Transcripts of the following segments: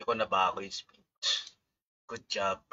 ko na ba ako yung speech? Good job.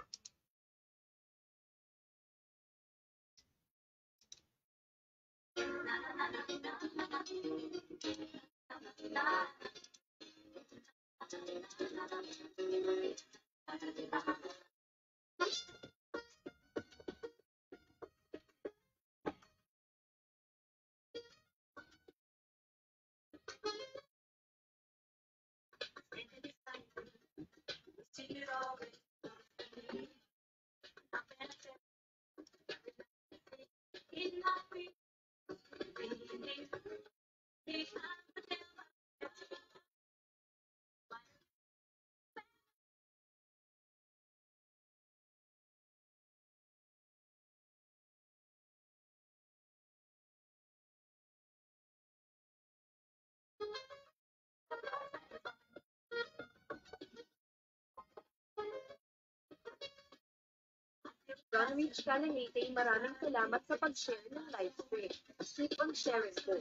Ronwich Calanete, maraming salamat sa pag-share ng live stream. Keep on sharing po.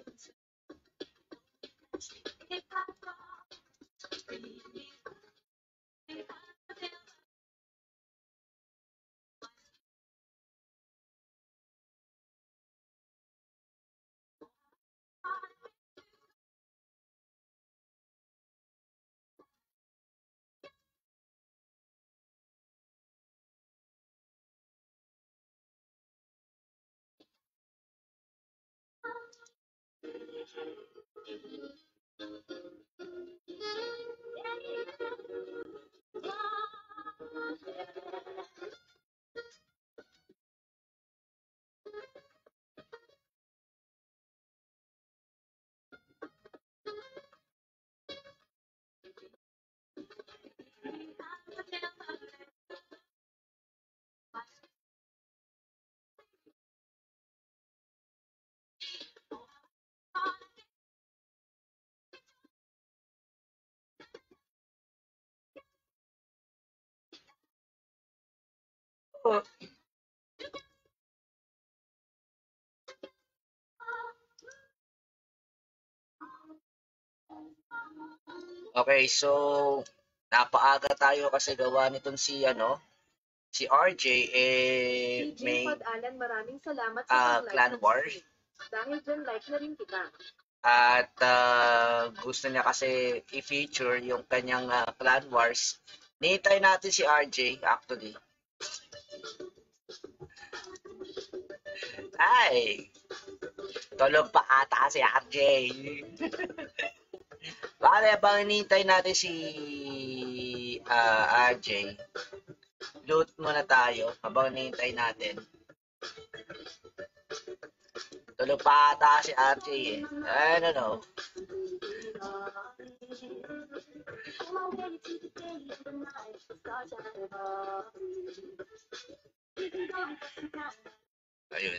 Okay, so napaaga tayo kasi gawa nitong si RJ may Alan, maraming salamat sa clan war. Dahil dyan, like na rin kita. At gusto niya kasi i-feature yung kanyang clan wars. Nihintay natin si RJ actually. Ay! Tulog pa ata si RJ. Bale, habang hinihintay natin si RJ, loot muna tayo habang hinihintay natin. Tulog pa ata si RJ eh. I don't know. Ayun.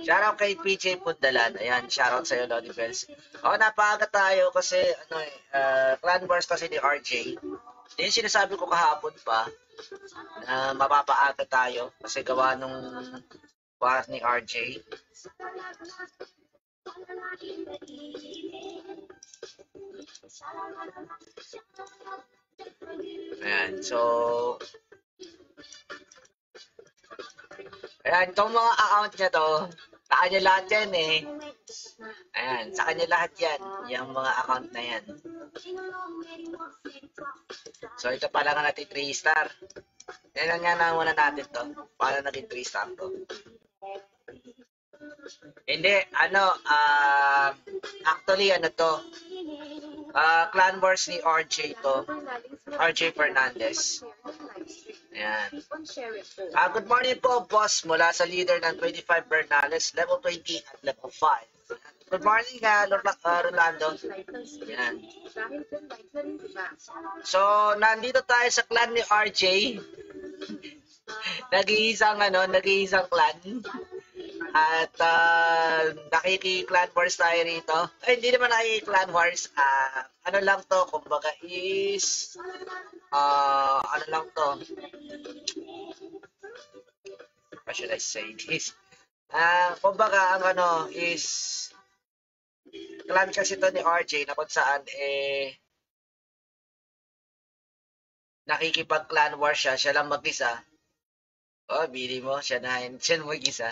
Shoutout kay PJ Pundalan. Ayan, shoutout sa'yo, Lodi Bells. Napaaga tayo kasi, clan wars kasi ni RJ. Yung sinasabi ko kahapon pa, na mapapaaga tayo kasi gawa nung war ni RJ. Ayan, so ayan, itong mga account niya to, sa kanya lahat yan eh. Ayan, sa kanya lahat yan. Yung mga account na yan. So, ito pala nga natin 3-star. Yan nga na muna natin to. Paano naging 3-star to? Hindi, actually, to. Clan Wars ni RJ to. RJ Fernandez. Ayan. Good morning po, boss. Mula sa leader ng 25 Bernales, level 20 at level 5. Good morning, Rolando. Ayan. So, nandito tayo sa clan ni RJ. Nag-iisang clan. At nakiki-clan wars tayo rito. Ay, hindi naman nakiki-clan wars. Ano lang to, kumbaga is ano lang to. How should I say this? Kumbaga ang is clan kasi to ni RJ na kung saan nakikipag-clan war siya, siya lang mag-isa. Oh, bili mo, siya mag-isa.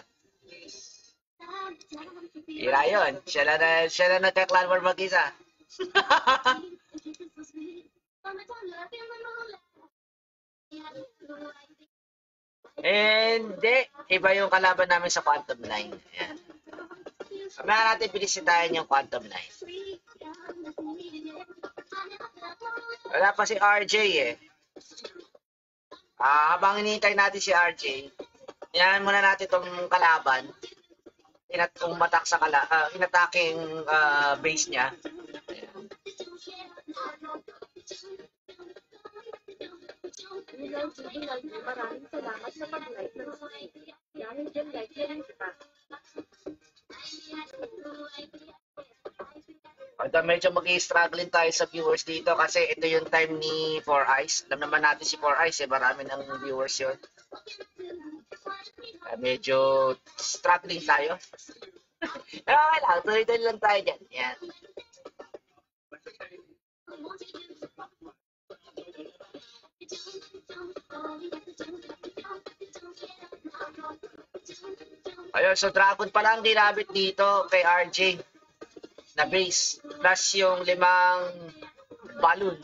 Ira yun. Siya lang nagka-clan war mag-isa. Hindi. Iba yung kalaban namin sa Quantum 9. Ayan. Kamahan natin binisitahin yung Quantum 9. Wala pa si RJ eh. Habang hinihintay natin si RJ, inahan muna natin itong kalaban. Umatak sa inataking base niya. Maraming salamat sa pag-like ng stream. Dahil dyan like na rin kita. Although medyo mag-i-struggling tayo sa viewers dito kasi ito yung time ni 4Eyes. Alam naman natin si 4Eyes marami ng viewers yun. Medyo struggling tayo. Pero okay lang, tuloy-tuloy lang tayo dyan. Yan. Ayun, so Dragon pa lang ginamit dito kay RJ na base plus yung 5 balloon.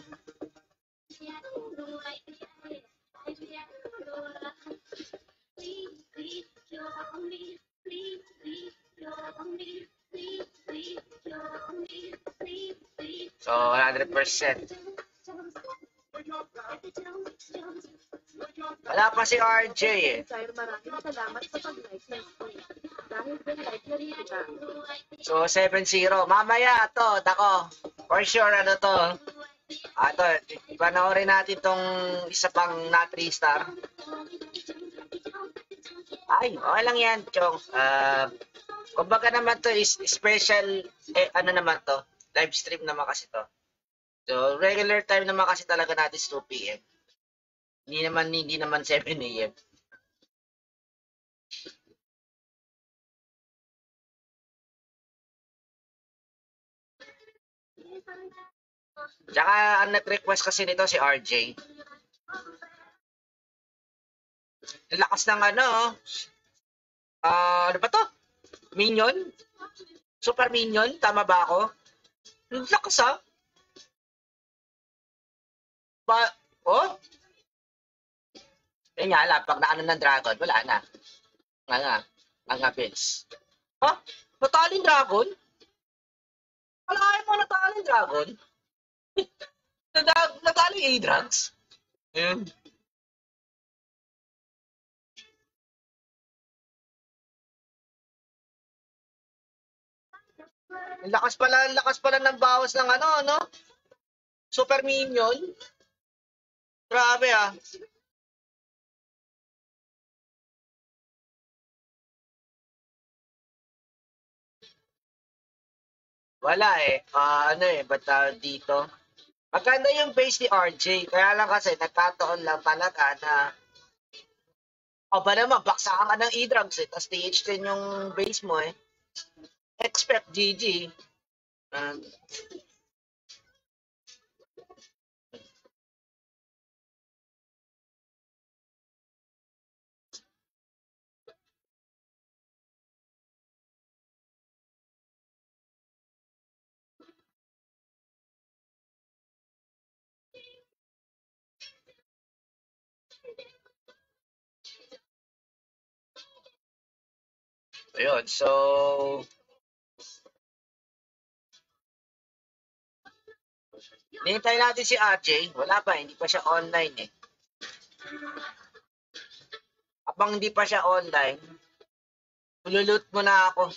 So 100%. Wala pa si RJ eh. Maraming salamat sa pag-like ng stream. Dahil dyan like na rin kita. So 7-0. Mamaya to, dako. For sure ano to. Ito, panoorin natin tong isa pang na 3 star. Ay, okay lang yan, Chong. Kumbaga naman to is special, ano naman to, live stream naman kasi to. So, regular time naman kasi talaga natin is 2 p.m. Hindi naman 7 a.m. Tsaka, ang nag-request kasi nito si RJ. Lakas ng ano ba to? Minion? Super Minion? Tama ba ako? Lakas oh? Eh nga lang, pag naano ng dragon, wala na. Nga bills. Nataling dragon? Wala mo nataling dragon? Nataling A-Drugs? Ayun. Lakas pala ng bawas ng no? Super Minion. Grabe Wala ba't dito? Maganda yung base ni RJ. Kaya lang kasi nagkataon lang talaga na ba naman, baksakan ka ng E-Drugs tapos TH10 yung base mo Expect GG. Ayun, so hinihintay natin si RJ. Wala pa, hindi pa siya online Habang hindi pa siya online, ululot mo na ako.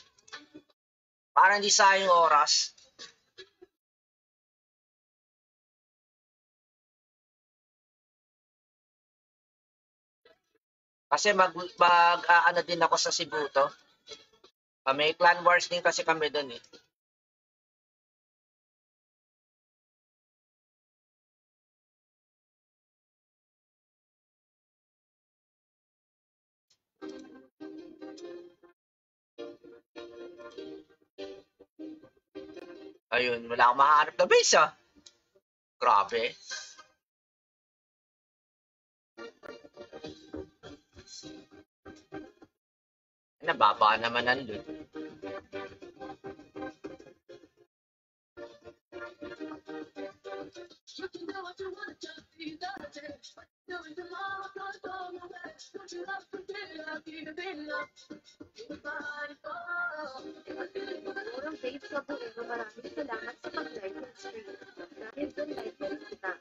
Para hindi sayang oras. Kasi ano din ako sa Cebu to. May clan wars din kasi kami doon Ayun, wala akong makahanap na base ah. Grabe. Nababa naman ang loot. Murang Dave sa Bueno, maraming salamat sa pag-like ng stream. Dahil doon like na rin kita.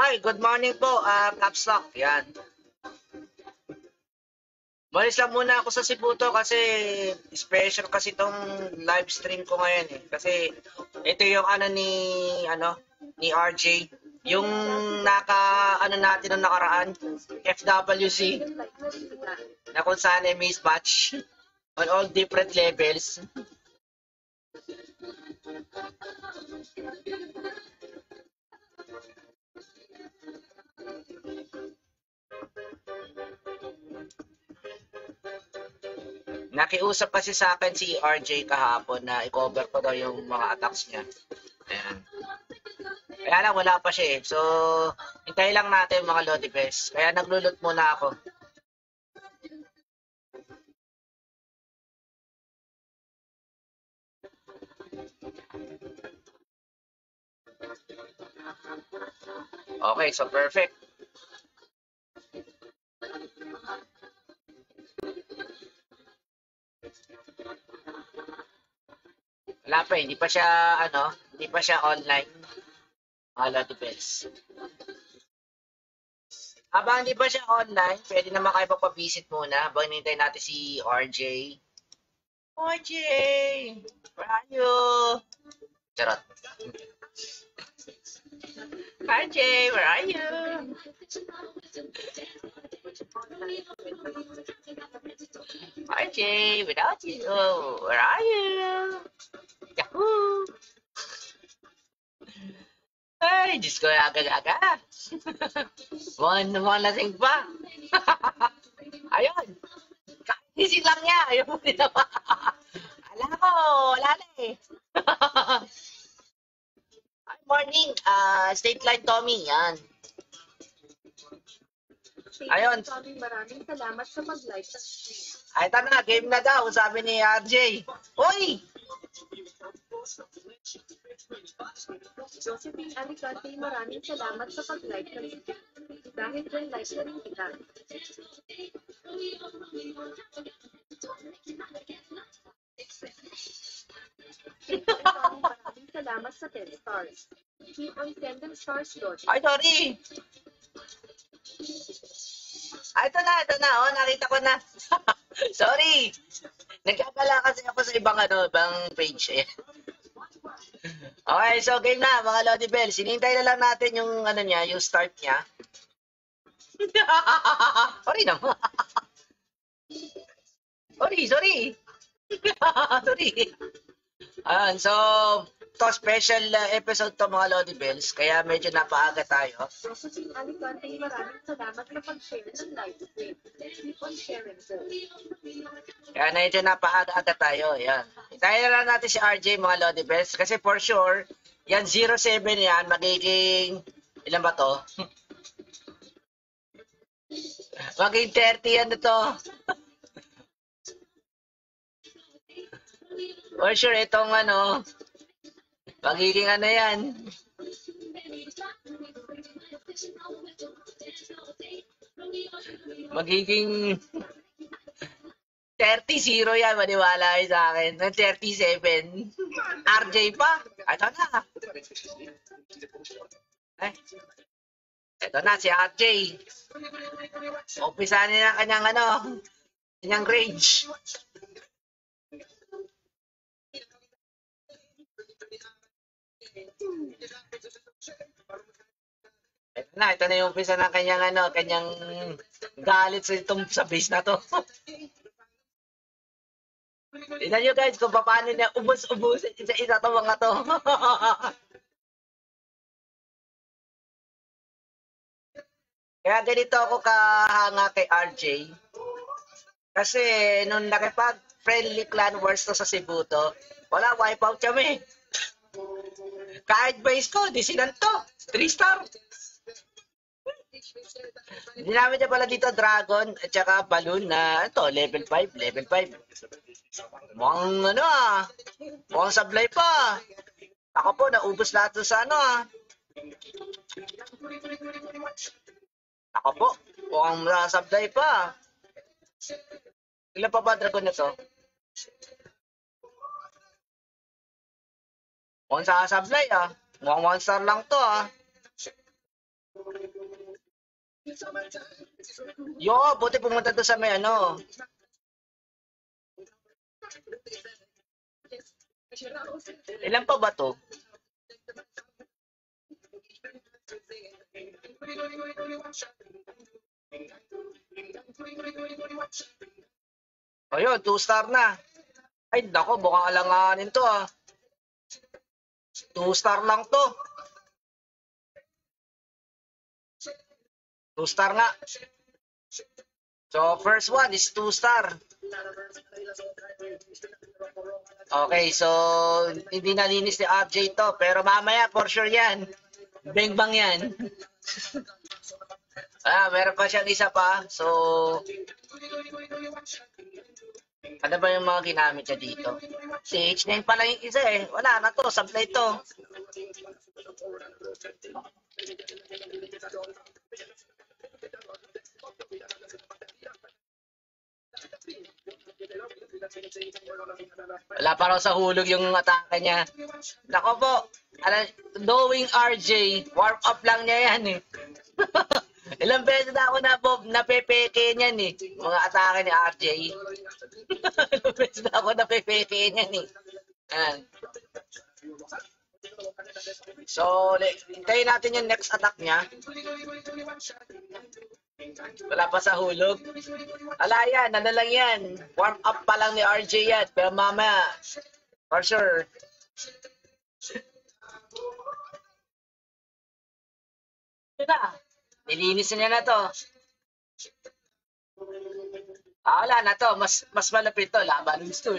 Ay, good morning po, Caps Lock. Yan. Malis lang muna ako sa Sibuto kasi special kasi itong live stream ko ngayon eh. Kasi ito yung ni RJ. Yung natin nung nakaraan, FWC, na kung saan ay mismatch on all different levels. Nakiusap kasi sa akin si RJ kahapon na i-cover ko daw yung mga attacks niya. Ayan. Kaya lang wala pa siya eh. So, hintayin lang natin mga Lodi Best. Kaya naglulot muna ako. Okay, so perfect. Wala pa eh, hindi pa siya online. Mga Lodi Best. Habang hindi pa siya online, pwede naman kayo papavisit muna habang hinintay natin si RJ. RJ! Where are you? Charot. RJ, where are you? RJ, without you, where are you? Yahoo! Ay, Diyos ko, aga-aga. One lasing pa. Ayun. Kainisin lang niya. Ayun mo din naman. Alam ko, wala na eh. Morning, State Line Tommy, yan. Ayun. Tommy, maraming salamat sa pag-like ng stream. Ay, ito na, game na daw, sabi ni RJ. Hoy! Josephine Alicante, maraming salamat sa pag-like ng stream. Dahil doon like na rin kita. Maraming salamat sa 10 stars. Keep on sending stars, Lord. Ay, sorry. Ay, ito na. Oh, nakita ko na. Sorry. Nagkakala kasi ako sa ibang page eh. Okay, so game na mga Lodi Bell. Sinintay na lang natin yung yung start niya. Sorry naman. Sorry. Sorry. Ayan, so to special episode to mga Lodi Bells, kaya medyo napaaga tayo. Josephine Alicante, maraming salamat sa pag-share ng live stream. Keep on sharing, sir. Kaya medyo napaaga tayo, yan. Hintayin na lang natin si RJ mga Lodi Bells, kasi for sure, yan 07 yan, magiging, ilan ba to? Magiging 30 yan to. For sure, itong magiging yan. Magiging 30-0 yan, maniwala kayo sa akin. 37. RJ pa. Ito na. Ito na si RJ. Umpisa niya kanyang kanyang range. Ito Na, ito na yung umpisa ng kanyang kanyang galit sa base na to. Tignan nyo guys kung paano niya ubus-ubusin isa-isa to mga to. Kaya ganito ako kahanga kay RJ. Kasi nung nakipag-friendly clan wars to sa Cebu to, wala wipeout kami. Kahit base ko, di sinanto. 3-star. Ginamit niya pala dito Dragon at saka Balloon na ito, level 5, level 5. Mukhang mukhang sablay pa. Ako po, naubos lahat sa Ako po, mukhang sablay pa. Ilan pa ba Dragon na to? Mukhang sasablay Mukhang 1 star lang to Yo, buti pumunta to sa may Ilan pa ba to? Ayun, 2 star na. Ay, nako, mukhang alanganin to 2 star lang to. 2 star nga. So, first one is 2 star. Okay, so hindi nalinis ni RJ to. Pero mamaya, for sure yan. Bang bang yan. Meron pa siyang isa pa. So, ano ba yung mga ginamit niya dito? CH9 pala yung isa Wala na to, supply to. Wala pa raw sa hulog yung atake niya. Nako po, knowing RJ, warm up lang niya yan Ilang beses na ako napepeke niyan mga atake ni RJ. Ilang beses na ako napepeke niyan So, hintayin natin yung next attack niya. Wala pa sa hulog. Ala yan, lang yan. Warm up pa lang ni RJ yan. Pero mamaya, for sure. Ito na. Nilinis niya na to. Wala na to. Mas malapit to. Laban gusto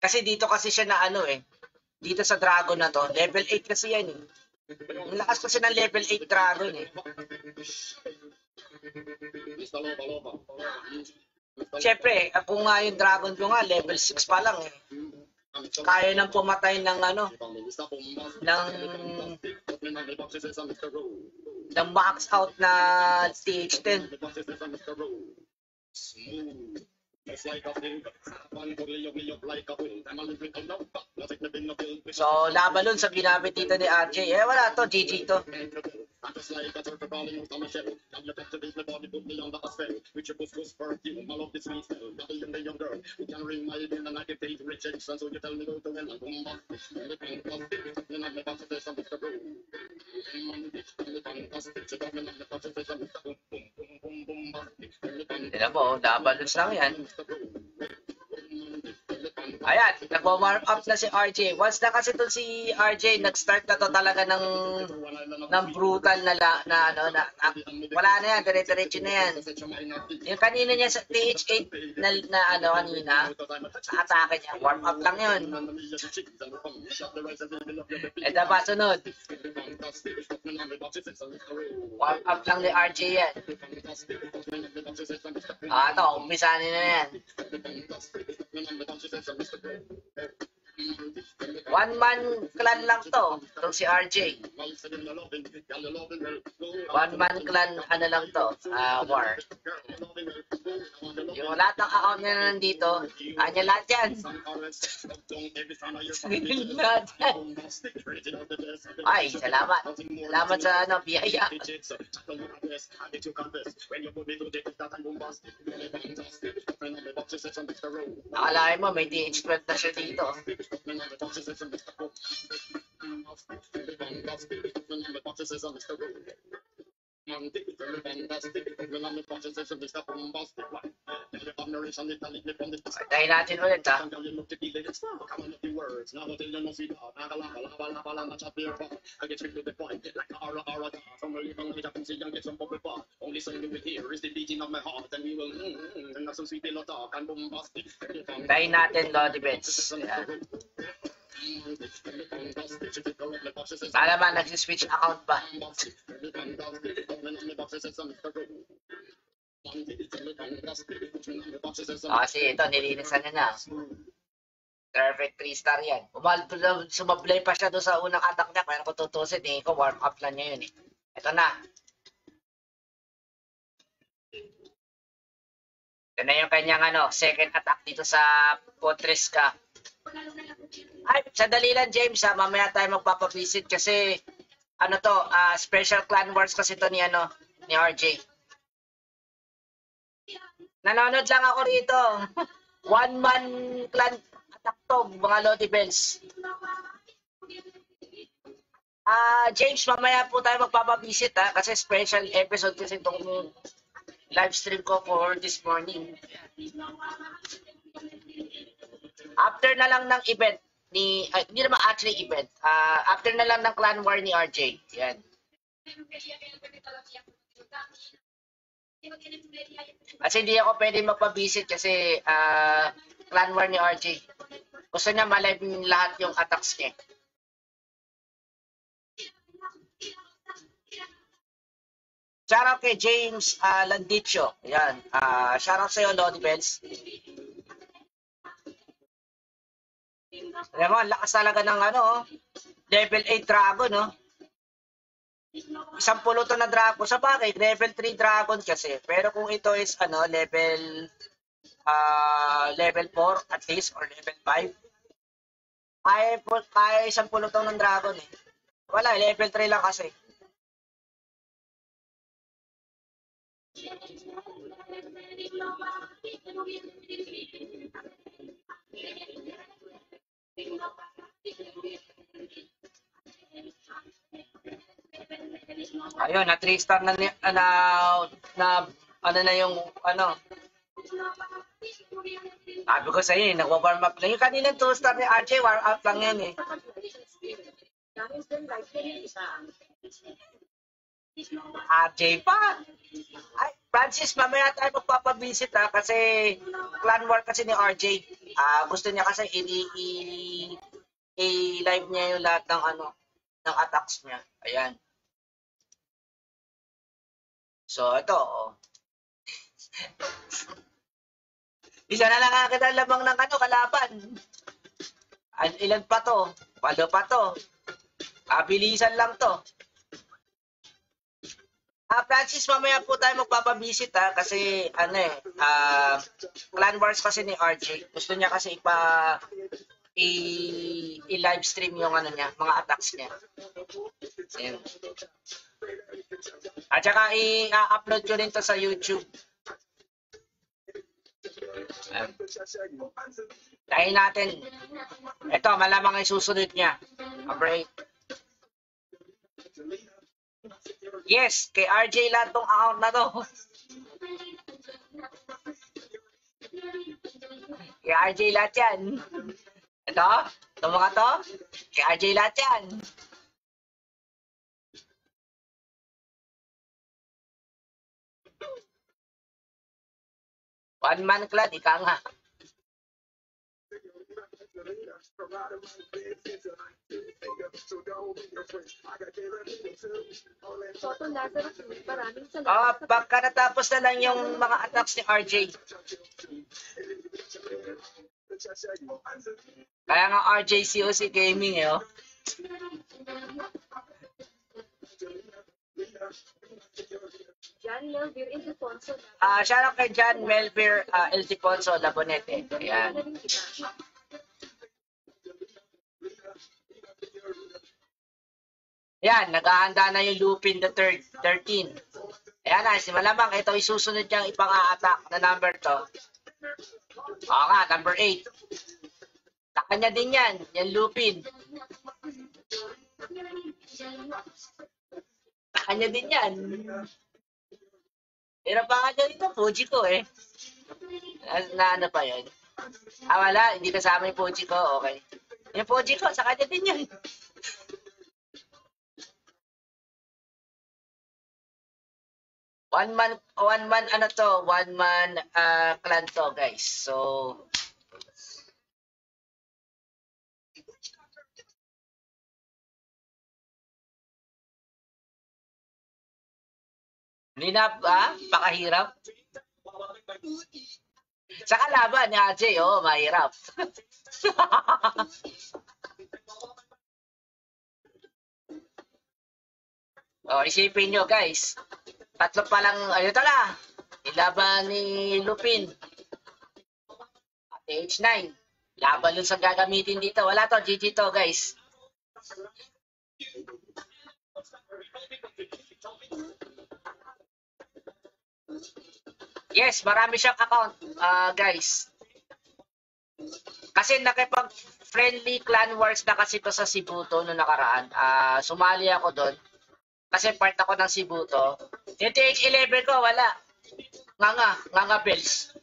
Kasi dito kasi siya na dito sa Dragon na to, level 8 kasi yan Ang lakas kasi ng level 8 Dragon Siyempre, kung nga yung Dragon ko nga, level 6 pa lang Kaya nang pumatay ng ng max out na TH10. So, laban nun sa ginamit dito ni RJ. Wala to, GG to. Tignan mo, nabalance lang yan. Ayan, nag-warm up na si RJ. Once na kasi to si RJ, nag-start na to talaga ng brutal na wala na yan, dire-diretso na yan. Yung kanina niya sa TH8 na kanina, sa atake niya, warm up lang yun. Ito pa, sunod. Warm up lang ni RJ yan. Ito, umpisanin na yan. One-man clan lang to. Itong si RJ. One-man clan, ano lang to, war. Yung lahat ng account na nandito, kanya lahat yan. Lahat yan. Ay, salamat. Salamat sa ano, biyaya. Akalain mo, may DH12 na siya dito. Tayo natin ulit, ha? Tayo natin, Lodi Bets. Para ba, nagsiswitch account pa? Kasi ito, nilinisan niya na. Perfect 3-star yan. Sumablay pa siya doon sa unang attack niya. Kaya kung tutusin, ko warm up lang niya yun eh. Ito na. Ito na yung kanyang second attack dito sa Fortress ka. Ay, sandali lang James ha. Mamaya tayo magpapavisit kasi Special Clan Wars kasi ito ni RJ. Nanonood lang ako rito. One-man clan attack to, mga Lodi Bells. James, mamaya po tayo magpapavisit ha, kasi special episode kasi itong live stream ko for this morning. After na lang ng event hindi naman actually event. After na lang ng clan war ni RJ. Yan. Kasi hindi ako pwede magpa-visit kasi clan war ni RJ. Gusto niya malive lahat yung attacks niya. Shoutout kay James Landicho. Yan. Shoutout sa'yo, Lodi Bells. Alam mo, lakas talaga ng level 8 dragon, no? Isang pulutan na dragon. Sa bagay, level 3 dragon kasi. Pero kung ito is, level 4 at least, or level 5, kaya isang pulutan ng dragon eh. Wala, level 3 lang kasi. Ayun, na 3-star na yung sabi ko sa'yo, nagwa-warm up lang. Yung kaninang 2-star ni RJ, warm up lang yan eh. RJ pa! Ay, Francis, mamaya tayo magpapavisit ha, kasi clan war kasi ni RJ. Gusto niya kasi i-live niya yung lahat ng attacks niya. Ayan. So, ito. Isa na lang agad ang lamang ng kalaban. Ilan pa to? Walo pa to. Bilisan lang to. Francis, mamaya po tayo magpapavisit ha, kasi clan wars kasi ni RJ. Gusto niya kasi i-live stream yung mga attacks niya. Ayan. At saka i-upload ko rin to sa YouTube. Tayo natin. Ito, malamang ay susunod niya. Okay. Yes, kay RJ lahat tong account na to. Kay RJ lahat yan. Ito mga to, kay RJ lahat yan. One-man clan, ika nga. Soto Lazarus, maraming salamat. Pagka natapos na lang yung mga attacks ni RJ. Kaya nga RJCOC Gaming eh, oh. John Melvir Ildefonso. Shout out kay John Melvir Ildefonso Labonete. Ayan. Yan, naghahanda na yung Lupin the Third, 13. Ayan na, si malamang ito isusunod niyang ipang-a-attack na number to. Oo nga, number 8. Sa kanya din yan, yan Lupin. Sa kanya din yan. Pero pa nga dyan ito, Fuji ko eh. Na ano pa yun? Wala, hindi kasama yung Fuji ko, okay. Yung Fuji ko, sa kanya din yan. One man ano to, one man clan to, guys. So hindi na pakahirap. Sa kalaban ni AJ, mahirap. Isipin nyo, guys. Tatlo pa lang, ayun tala. Ilaban ni Lupin. At H9. Laban dun sa gagamitin dito. Wala to, GG to, guys. Yes, marami siyang account, guys. Kasi nakipag-friendly clan wars na kasi to sa Cebu to noong nakaraan. Sumali ako doon. Kasi part ako ng Cebu to. Yung TH11 ko, wala. Nganga bells.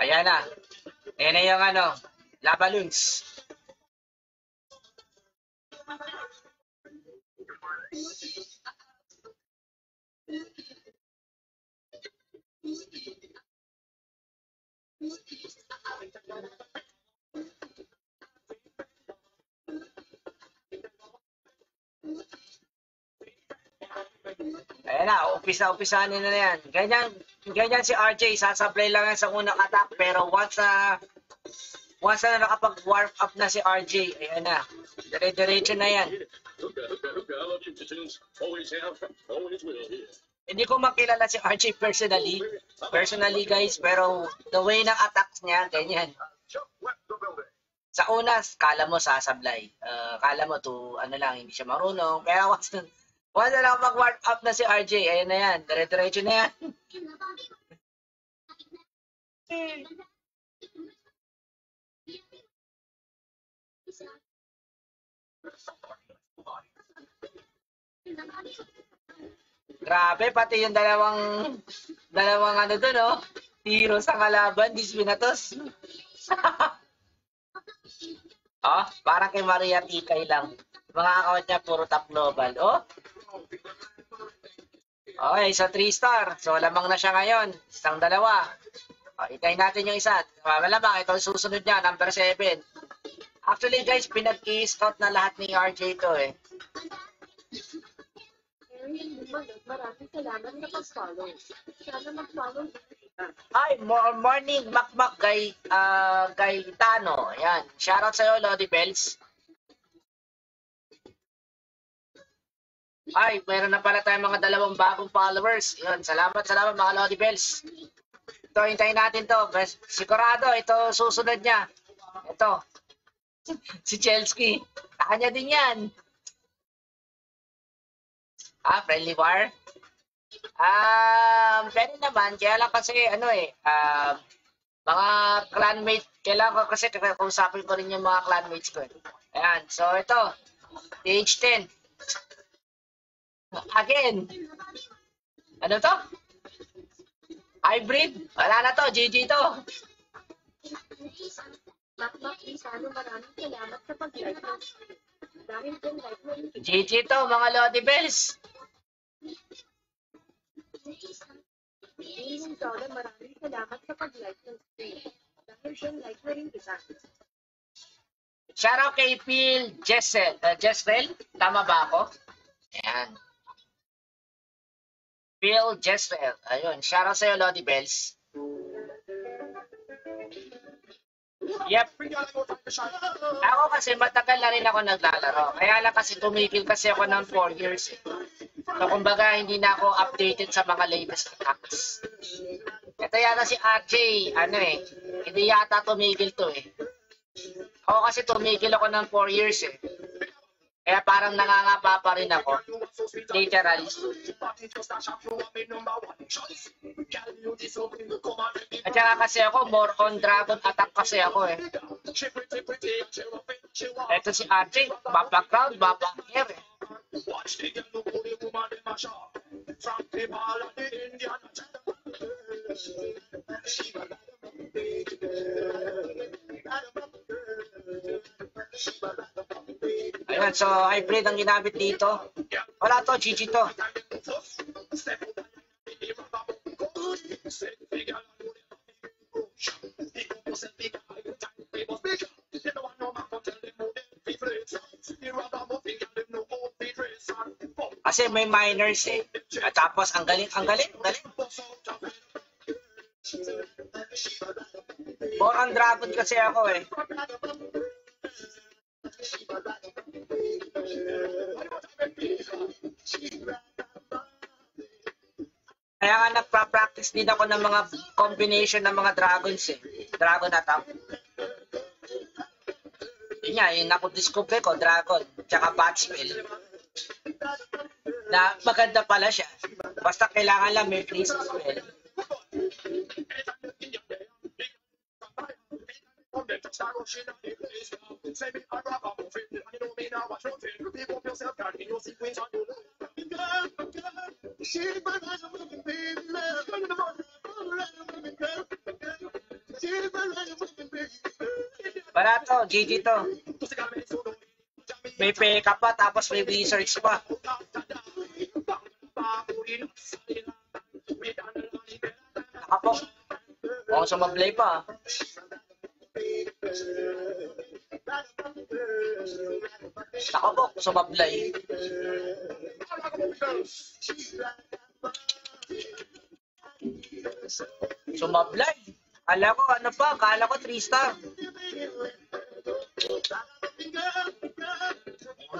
Ayan na. Ayan na yung ano, Laballoons. Ayan na, umpisa-umpisahan na yan. Ganyan si RJ, sasablay lang yan sa unang attack, pero once na nakapag-warp up na si RJ, ayan na, dire-diretso na yan. Hindi ko makilala si RJ personally guys, pero the way ng attacks niya, ganyan. Sa una, kala mo sasablay. Kala mo ano lang, hindi siya marunong. Pero once na mag-warp up na si RJ, ayun na yan. Dire-diretso na yan. Grabe, pati yung dalawang ano doon, oh. Hero sa kalaban, Disminatos. Parang kay Maria Tikay lang. Mga account niya, puro top global. Okay, so 3-star. So, lamang na siya ngayon. Isang dalawa. Itayin natin yung isa. Malamang, ito susunod niya, number 7. Actually, guys, pinag-i-scout na lahat ni RJ to, eh. Maraming salamat sa pag-follow. Sana mag-follow. Hi, morning, Makmak, kay Tano. Ayan, shoutout sa'yo, Lodi Bells. Ay, meron na pala tayong mga dalawang bagong followers. Yun, salamat mga Lodi Bells. Ito, hintayin natin to. Sigurado, ito susunod niya. Ito. Si Chelsea. Kanya din yan. Friendly war? Pwede naman. Kaya lang kasi, mga clanmate. Kailangan ko kasi kausapin ko rin yung mga clanmates ko. Ayan. So, ito. TH10. Again. Ano to? Hybrid? Wala na to. GG to. Makmak, Isano, maraming salamat sa pag-like. Dahil kung like mo, GG to, mga Lodi Bells. Ninong Zola, maraming salamat sa pag-like ng stream. Dahil dyan, like na rin kita. Shoutout kay Phil Jessrel. Tama ba ako? Ayan. Phil Jessrel. Ayun. Shoutout sa'yo, Lodi Bells. Yep. Ako kasi matagal na rin ako naglalaro. Kaya lang kasi tumigil kasi ako ng 4 years. So kumbaga hindi na ako updated sa mga latest hacks. Ito yata si RJ, hindi yata tumigil to eh. Ako kasi tumigil ako ng 4 years eh. Kaya parang nangangapa pa rin ako. Literally. At saka kasi ako, more on dragon attack kasi ako eh. Ito si RJ, background, back-air eh. Ayan, so hybrid ang ginamit dito. Wala to, GG to. Kasi may minors eh. At tapos ang galing. More on dragon kasi ako eh. Kaya nga nagpa-practice din ako ng mga combination ng mga dragons eh. Dragon attack. Yun nga, yung naku-discover ko, dragon, tsaka bat spell. Na maganda pala siya. Basta kailangan lang may freeze spell. Wala to, GG to. May PK pa, tapos may wizards pa. Nakapok. Mukhang sumablay pa. Nakapok, sumablay. Sumablay. Kala ko, kala ko 3-star.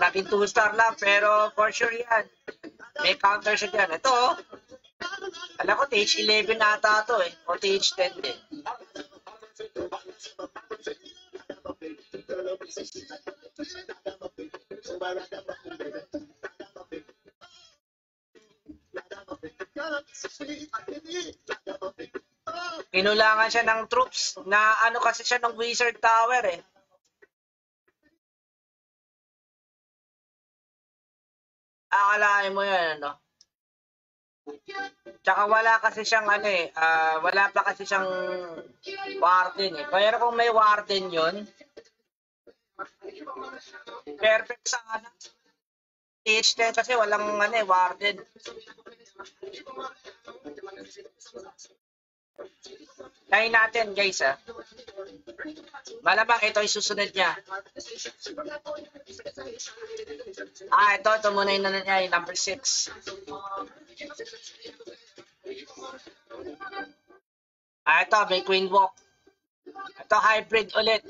Naging 2-star lang, pero for sure yan. May counter siya dyan. Ito, kala ko TH11 ata ito eh. O TH10 din. Kinulangan siya ng troops na kasi siya ng Wizard Tower eh. Akalain mo yan Tsaka wala kasi siyang wala pa kasi siyang warden eh. Pero kung may warden yun, perfect sana. TH10 kasi walang warden. Try natin guys Malamang ito ay susunod niya. Ito muna yung niya, yung number 6. Ito, may Queen Walk. Ito, hybrid ulit.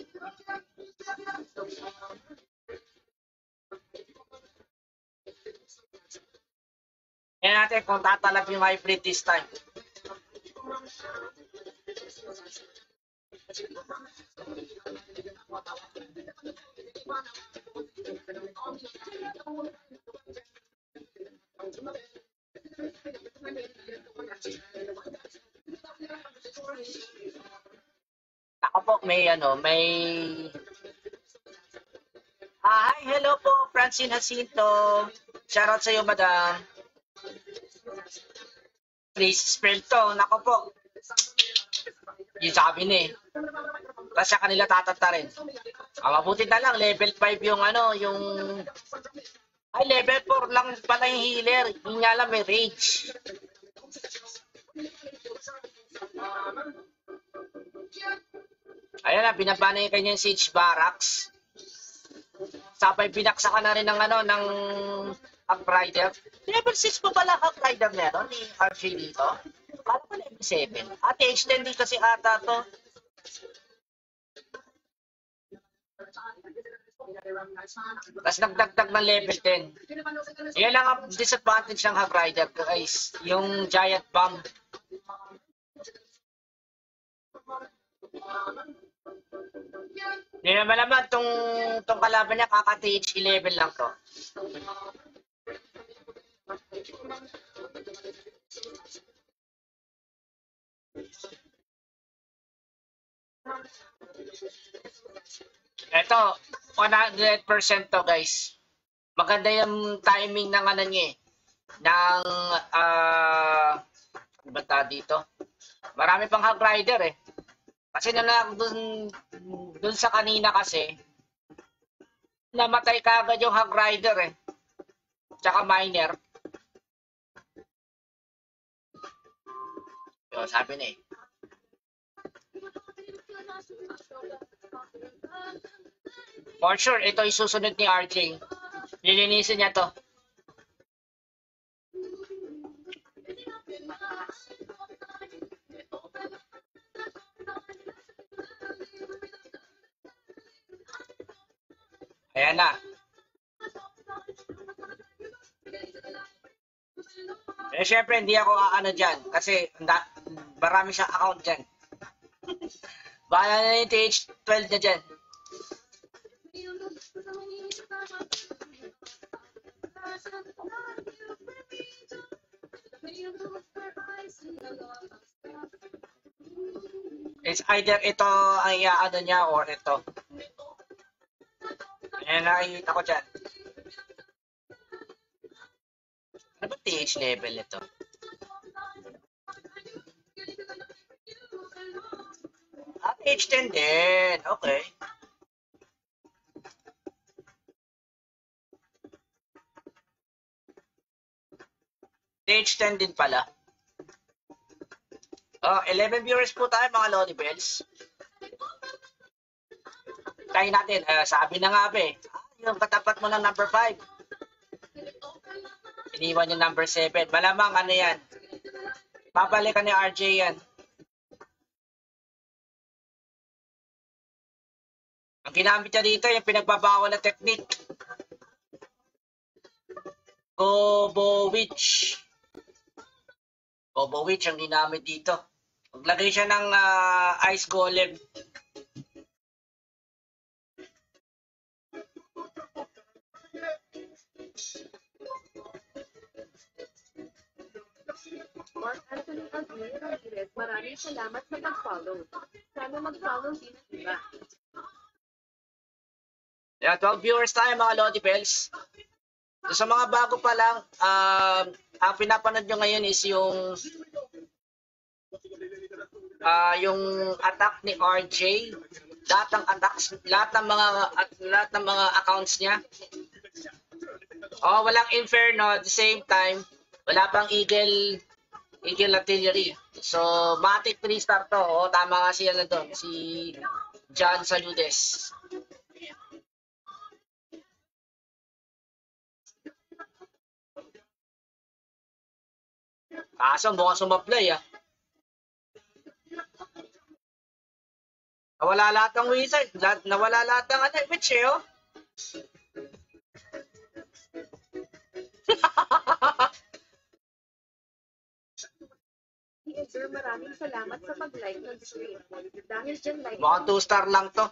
Yan natin kung tatalab yung hybrid this time. Ako po, may hi, hello po, Francine Jacinto. Shoutout sa iyo, madam. Please spell to. Nako po. Yung sabi na Kasi kanila tatatarin. Mabuti na lang, level 5 yung ay level 4 lang pala yung healer. Yung nga lang may rage. Ayan na, binaba na yung kanyang siege barracks. Sabay binaksakan na rin ng ano, ng Hawk Rider. Level 6 pa pala Hawk Rider meron ni RJ dito. Kala ko level 7. Ate, extended kasi ata to. Tapos nagdagdag ng level 10. Yan lang ang disadvantage ng Hawk Rider, guys. Yung giant bomb. Hindi naman naman tong kalaban niya kaka-TH 11 lang to. Ito, 100% to guys. Maganda yung timing ng ano niya eh. Ng, ano ba dito? Marami pang Hog Rider eh. Kasi dun sa kanina kasi, namatay ka agad yung Hog Rider eh. Tsaka Miner. Yo, sabi na eh. For sure, ito yung susunod ni RJ. Lilinisin niya to. Ayan na. Eh, syempre, hindi ako ano dyan. Kasi, marami siyang account dyan. Bahala na yung TH12 na dyan. It's either ito ang iaano niya or ito. Ayan, nakikita ko dyan. Ano ba TH level ito? Ah, TH10 din. Okay. TH10 din pala. Oh, 11 viewers po tayo mga Lodi Bells. Tayo natin, sabi na nga ba eh, yung katapat mo ng number 5. Iniwan yung number 7. Malamang ano yan. Babalikan ni RJ yan. Ang ginamit niya dito, yung pinagbabawal na technique. Gobowitch. Gobowitch ang ginamit dito. Maglagay siya ng ice golem. Mark Anthony Aguirre Ramirez, maraming salamat sa pag-follow. Sana mag-follow din ang iba. Yeah, 12 viewers tayo mga Lodi Bells. So, sa mga bago pa lang, ang pinapanood nyo ngayon is yung attack ni RJ. Lahat ng attacks, lahat ng mga accounts niya. Oh, walang Inferno at the same time, wala pang Eagle Artillery. So, Matic 3-star to. Oh, tama nga siya na doon, si John Saludes. Kaso mukhang sumablay ah. Nawala lahat ng wizard. Nawala lahat ng ano, witch eh oh. Sir, maraming salamat sa pag-like ng stream. Dahil dyan like... Mukhang 2-star lang to.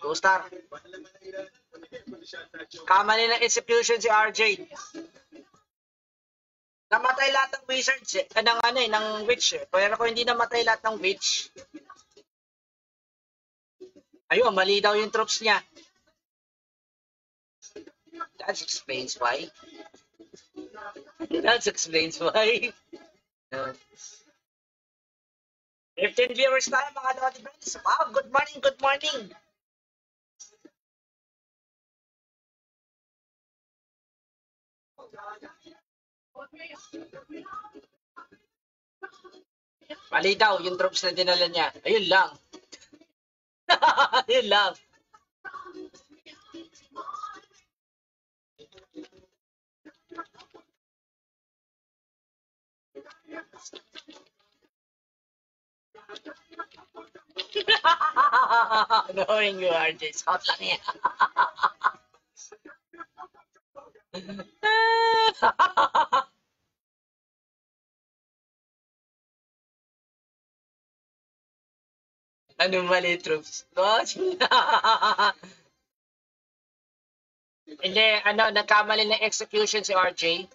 2-star. Kamali ng execution si RJ. Namatay lahat ng wizards eh. Ng witch eh. Pero kung hindi namatay lahat ng witch, ayun, mali daw yung troops niya. That explains why. That explains why. 15 viewers tayo mga Lodi Bells. Wow, good morning, good morning. Mali daw yung troops na dinala niya. Ayun lang. Ayun lang. Knowing you, RJ. Scout lang yan. Ano mali troops? Hindi, ano, nagkamali ng execution si RJ.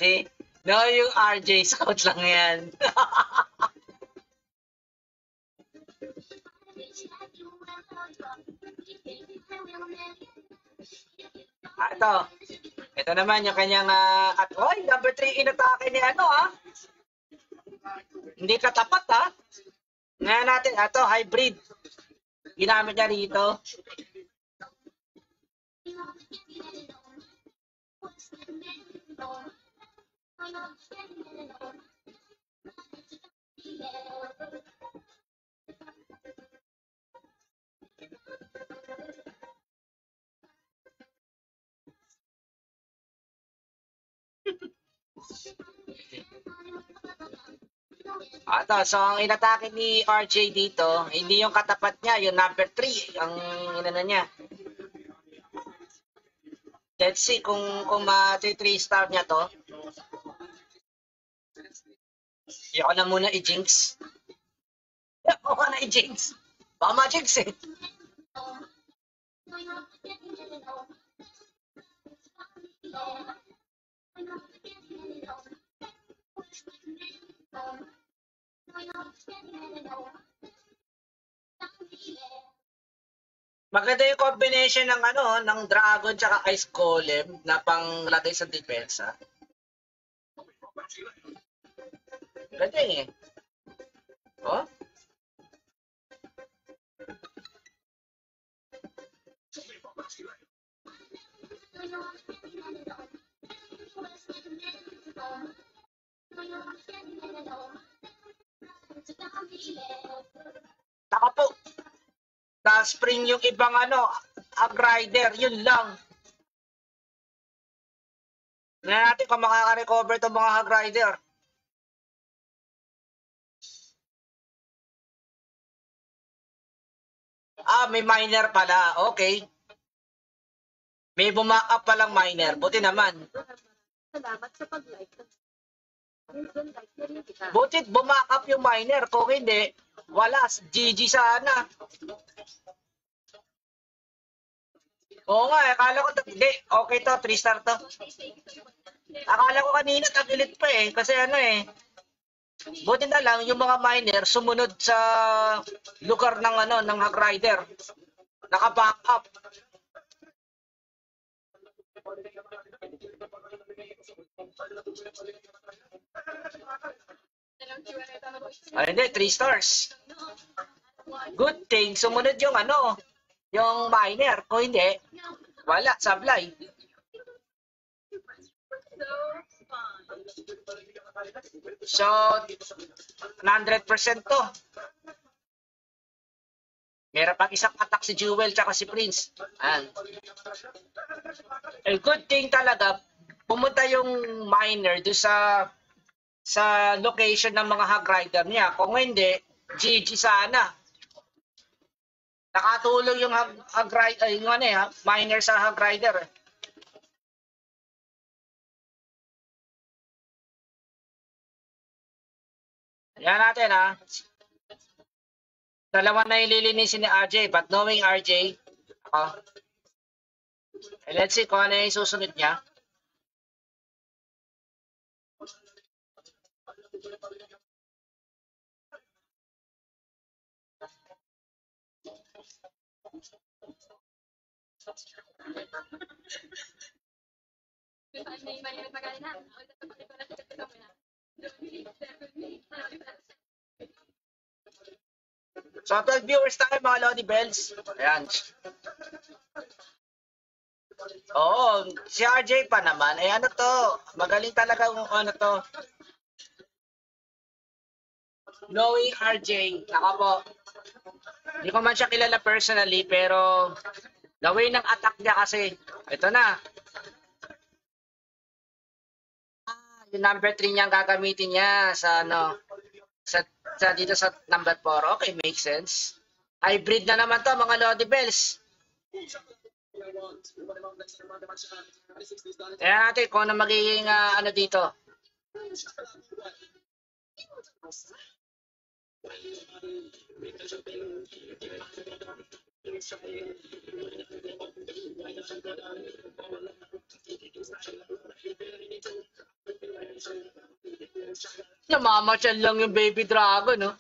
See? No, yung RJ, scout lang yan. Ito naman yung kanyang, at oy, number 3 inatake ni ano, Hindi katapat, Ngayon natin, ito, hybrid. Ginamit niya rito. So ang inatake ni RJ dito, hindi yung katapat niya, yung number 3, ang inano niya. Let's see kung 3-star niya to. Ayoko na muna i-jinx. Ayoko na i-jinx. Baka ma-jinx eh. Maganda yung combination ng ng dragon tsaka ice golem na panglagay sa depensa. Ganda eh. Oh? Taka po. Na-spring yung ibang Hag Rider, yun lang. Tingnan natin kung makaka-recover itong mga Hag Rider. May miner pala. Okay. May bumak-up palang miner. Buti naman. Salamat sa pag-like. Butit bumak-up yung miner. Kung hindi, wala. GG sana. Oo nga, akala ko, hindi, okay to, 3-star to. Akala ko kanina tag-elite pa eh, kasi buti na lang yung mga miner sumunod sa lugar ng ng Hag Rider. Naka-back up. Hindi, 3 stars. Good thing, sumunod yung yung miner. Kung hindi, wala, sablay. So, 100% to. Meron pang isang attack si Jewel tsaka si Prince. Good thing talaga, pumunta yung miner doon sa location ng mga Hag Rider niya. Kung hindi, GG sana. Nakatulong yung Hag Rider, miner sa Hag Rider. Yan natin Dalawa na ililinisin ni RJ, but knowing RJ, let's see kung ano yung susunod niya. So, 12 viewers tayo mga Lodi Bells. Ayan. Oo, si RJ pa naman. Eh ano to? Magaling talaga kung ano to. Knowing RJ, ako po. Hindi ko man siya kilala personally, pero the way ng attack niya kasi, ito na. Yung number 3 niya ang gagamitin niya sa ano, sa dito sa number 4. Okay, makes sense. Hybrid na naman to mga Lodi Bells. Kaya natin kung ano magiging ano dito. Namamasyal lang yung baby dragon, no?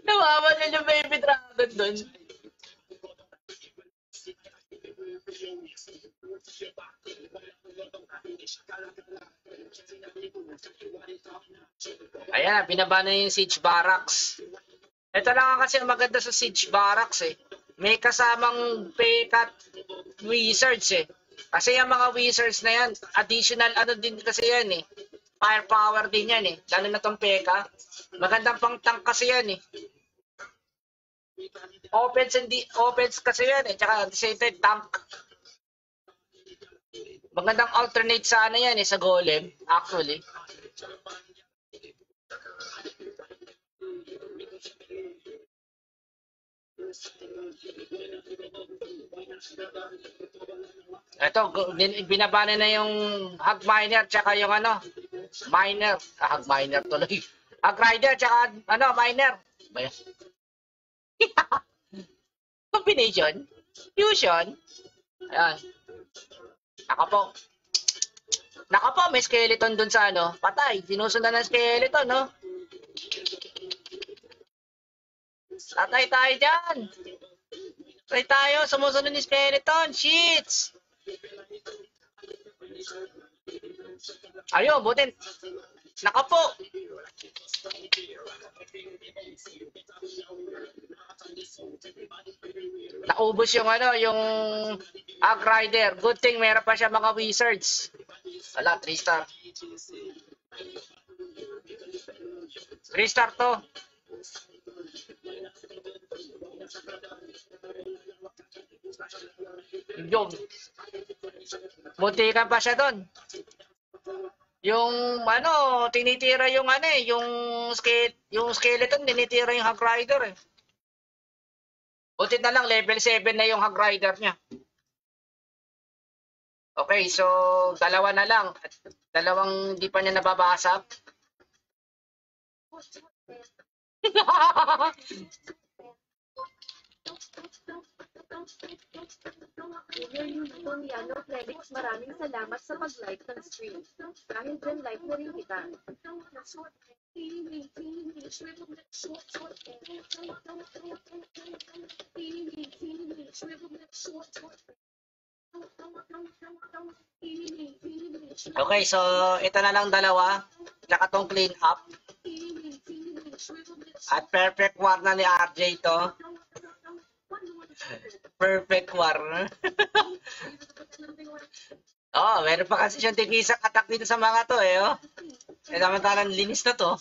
Namamasyal yung baby dragon dun. Ayan, binaba na yung Siege Barracks. Ito lang kasi ang maganda sa Siege Barracks eh. May kasamang Pekat Wizards eh. Kasi yung mga Wizards na yan, additional ano din kasi yan eh. Firepower din yan eh. Lalo na tong Peka. Magandang pang tank kasi yan eh. Offense kasi yan eh. Tsaka at the same time, tank. Magandang alternate sana yan eh sa Golem, actually. Ito, binaba na yung Hog Miner tsaka yung ano, Miner. Hog Miner tuloy. Hog Rider tsaka ano, Miner. Combination. Fusion. Ayan. Naka po, may skeleton dun sa ano. Patay. Sinusundan ng skeleton, no? Tatay tayo dyan. Tatay tayo. Sumusunod ni skeleton. Shits. Ayun, butin. Naka po. Naubos yung ano, yung Hog Rider. Good thing meron pa siya mga wizards. Wala, 3 star. 3 star to. Yung muntikan pa siya doon. Yung ano, tinitira yung ano eh, yung skeleton, tinitira yung Hog Rider eh. Buti na lang, level 7 na yung Hog Rider niya. Okay, so dalawa na lang. Dalawang di pa niya nababasa. Juliano Felix, maraming salamat sa pag-like ng stream. Dahil dyan, like na rin kita. Okay, so ito na lang dalawa. Tsaka tong clean up. At perfect war na ni RJ to. Perfect war. Oh, meron pa kasi siyang tigisang attack dito sa mga to eh. Oh. Eh, samantalang linis na to.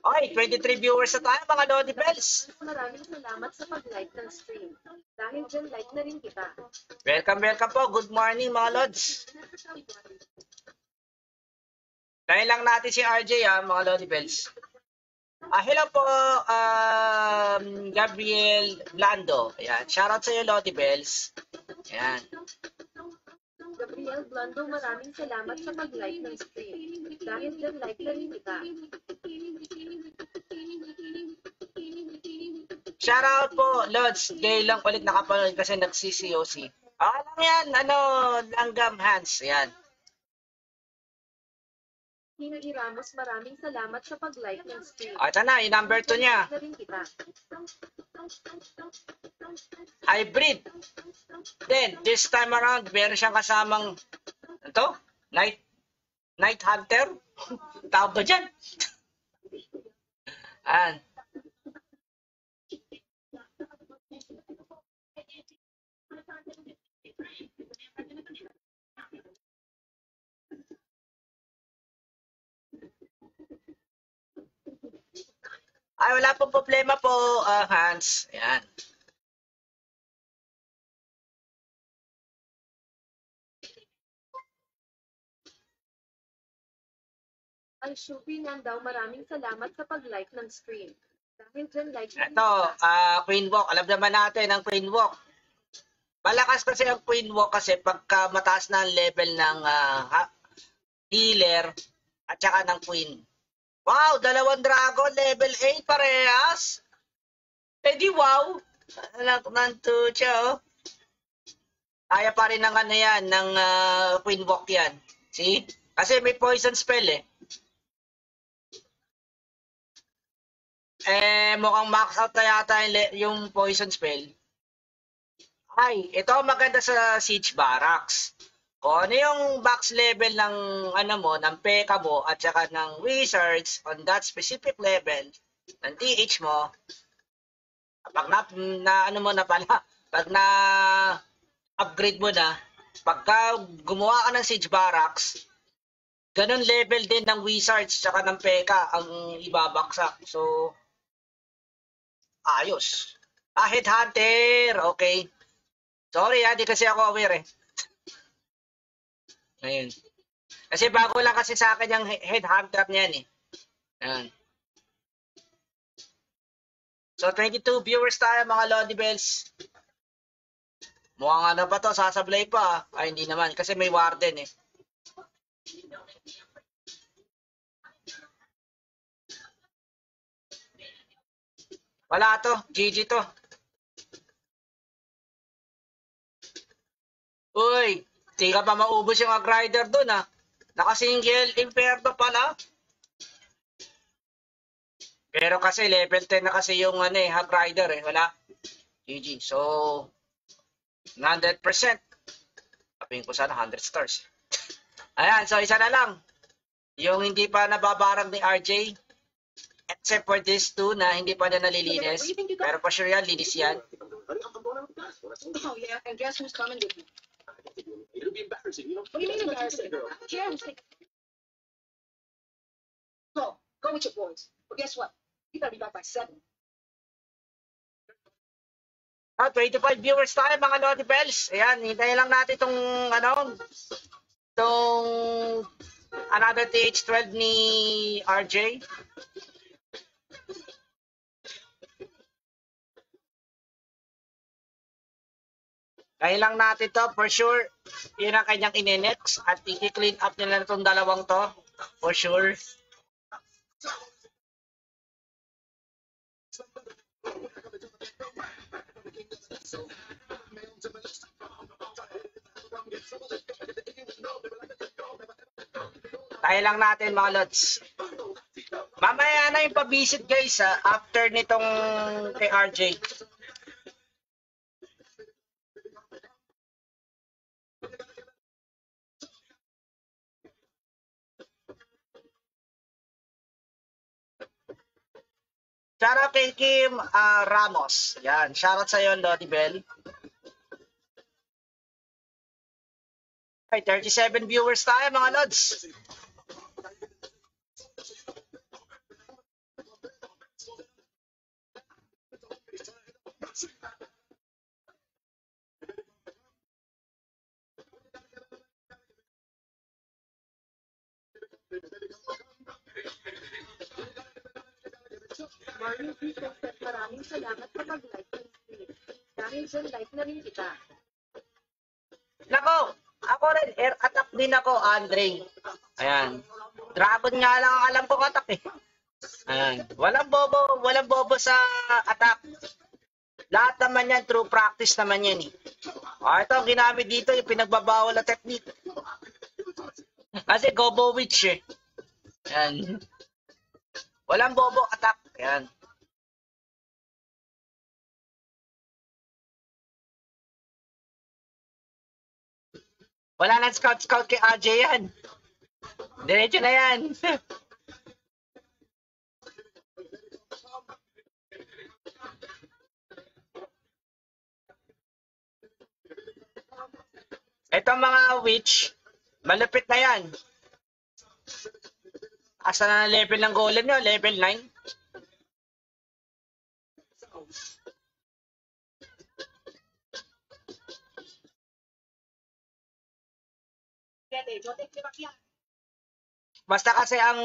Oy, 23 viewers na tayo mga Lodi Bells. Maraming salamat sa pag-like ng stream. Dahil dyan, like na rin kita. Welcome po. Good morning mga Lods. Dahil lang natin si RJ mga Lodi Bells. Hello po, Gabriel Blando. Ayan, shoutout sa iyo Lodi Bells. Ayan. Gabriel Blando, maraming salamat sa pag-like ng stream. Dahil dyan, like na rin kita. Shoutout po, Lods. Gay lang ulit nakapanood kasi nagsi-COC. Lang yan, Langgam Hands. Ayan. Hina Ramos, maraming salamat sa pag-like ng stream. Ito na, yung number 2 niya. Hybrid. Then, this time around, meron siyang kasamang, ito, Night Hunter. Tawag ba dyan? Ayan. Ay, wala pong problema po, Hans. Ayan. Ang Shubi nga daw maraming salamat sa pag-like ng stream. Dahil dyan like Ito, Queen Walk. Alam naman natin ang Queen Walk. Malakas kasi ang Queen Walk kasi pagka mataas na ang level ng healer at saka ng Queen. Wow, dalawang dragon, level 8 parehas. Eh di wow. Anak ng tucha, oh. Kaya pa rin ng ano yan, ng Queen Walk yan. See? Kasi may poison spell eh. Mukhang max out na yata yung poison spell. Ay, ito maganda sa Siege Barracks. Kung ano yung max level ng ano mo, ng P.E.K.K.A mo at saka ng Wizards on that specific level ng TH mo, pag ano mo na pala, pag na upgrade mo na, pagka gumawa ka ng Siege Barracks, ganun level din ng Wizards tsaka ng P.E.K.K.A ang ibabaksak. So, ayos. Headhunter. Okay. Sorry di kasi ako aware eh. Ayun. Kasi bago lang kasi sa akin yung headhunter niyan eh. Ayun. So, 22 viewers tayo mga Lodi Bells. Mukhang ano pa to, sasablay pa. Ay, hindi naman. Kasi may warden eh. Wala to. GG to. Uy, di ka pa maubos yung Agrider dun Naka-single Inferno pala. Pero kasi level 10 na kasi yung Agrider eh. Wala. GG. So, 100%. Sabihin ko sana 100 stars. Ayan, so isa na lang. Yung hindi pa nababarang ni RJ. Except for these two na hindi pa na nalilinis. Pero pa sure yan, linis yan. Oh yeah, and guess who's coming with me? It'll be embarrassing, you know. What do you mean embarrassing? Go with your boys. But guess what? You gotta be back by 7. 25 viewers tayo mga Lodi Bells. Ayan, hintayin lang natin itong another TH12 ni RJ. Kaya lang natin to, for sure, yun ang kanyang inenex at i-clean up nila itong dalawang to, for sure. Kaya lang natin mga lods. Mamaya na yung pabisit guys after nitong kay RJ. Shoutout kay Kim Ramos. Yan, shoutout sa iyo, Lodi Bell. Ay, 37 viewers tayo mga lods. Maraming salamat sa pag-like ng stream. Dahil dyan like na rin kita. Nako, ako rin, air attack din ako, Andre. Ayan. Dragon nga lang ang alam kong attack eh. Ayan. Walang bobo sa attack. Lahat naman yan, true practice naman yan eh. Ito ang ginamit dito, yung pinagbabawal na technique. Kasi Gobo Witch eh. Ayan. Walang bobo attack. Ayan. Wala nang scout kay RJ yan. Diretso na yan. Itong mga witch, malupit na yan. Asa na level ng golem nyo? Level 9? Basta kasi ang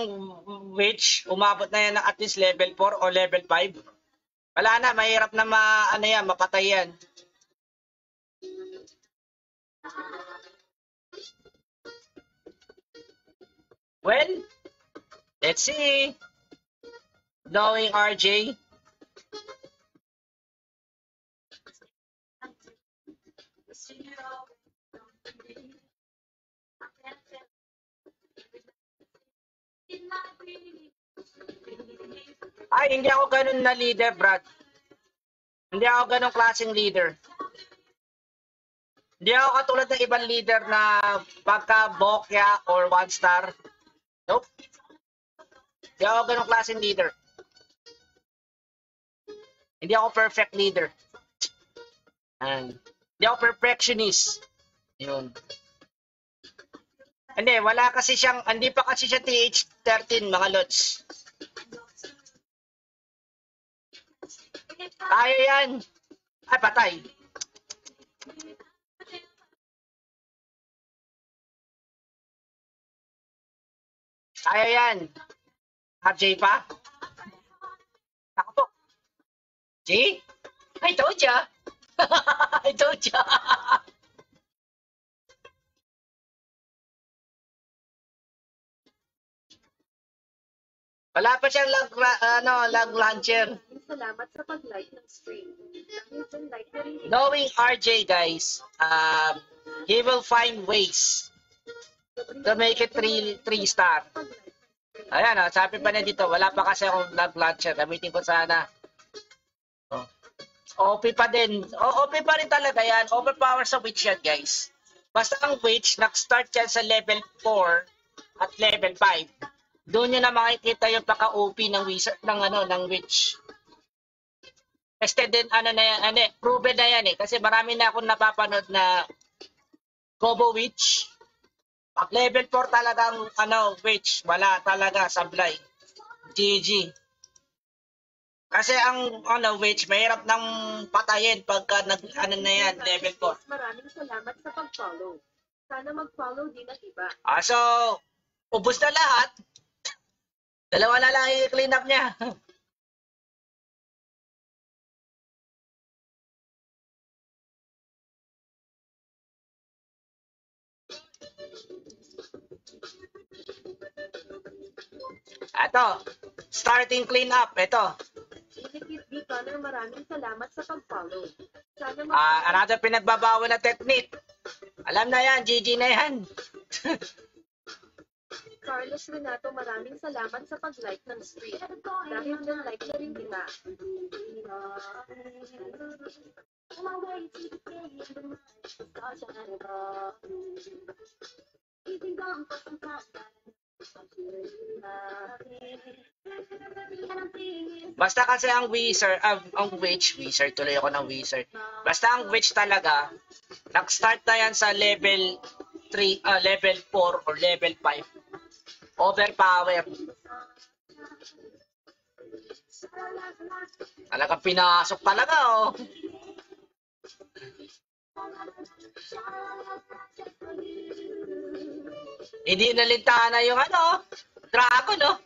witch, umabot na yan ng at least level 4 o level 5. Wala na, mahirap na mapatay yan. Well, let's see. Knowing RJ. Ay, hindi ako ganun na leader, Brad. Hindi ako ganun klaseng leader. Hindi ako katulad ng ibang leader na pagka bokya or 1 star. Nope. Hindi ako ganun klaseng leader. Hindi ako perfect leader. Hindi ako perfectionist. Yun. Hindi pa kasi siya TH13, mga lods. Kaya yan. Ay, patay. Kaya yan. RJ pa? Ako po. G? I told ya. I told ya. Wala pa siyang lag launcher. Salamat sa pag-like ng stream. Knowing RJ, guys, he will find ways to make it 3 star. Ayan, sabi pa niya dito, wala pa kasi akong lag launcher. Gamitin ko sana. OP pa din. OP pa rin talaga yan. Overpower sa witch yan, guys. Basta ang witch, nag-start yan sa level 4 at level 5. Doon nyo na makikita yung paka-OP ng wizard, ng witch. Tested din, proven na yan eh. Kasi marami na akong napapanood na Kobo Witch. Pag level 4 talagang, witch, wala talaga, sablay. GG. Kasi ang, witch, mahirap nang patayin pagka na yan, level 4. Maraming salamat sa pag-follow. Sana mag-follow din ang iba. So, ubos na lahat. Dalawa na lang i-clean up niya. Ito, starting clean up. Ito. Maraming salamat sa pag-follow. Another pinagbabawal na technique. Alam na yan, GG na yan. Carlos Renato, maraming salamat sa pag-like ng stream. Dahil na-like na rin kita. Basta kasi ang wizard, wizard tuloy ako ng wizard. Basta ang witch talaga, nag-start na yan sa level 3, level 4 or level 5. Overpower. Talaga pinasok talaga, oh. Hindi nalintana yung dragon, oh.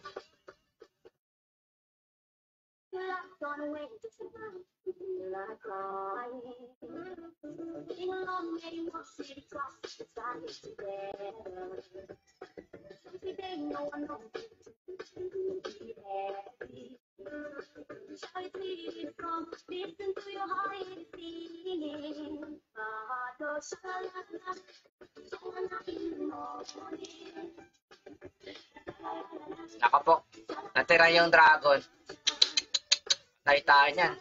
Naka po, natira yung dragon. Nakita niyan.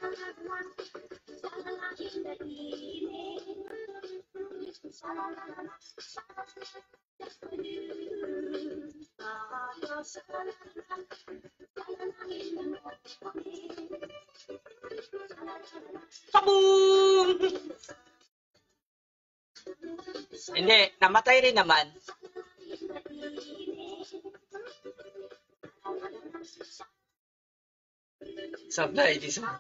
Kaboom! Hindi, namatay rin naman. Supply this one.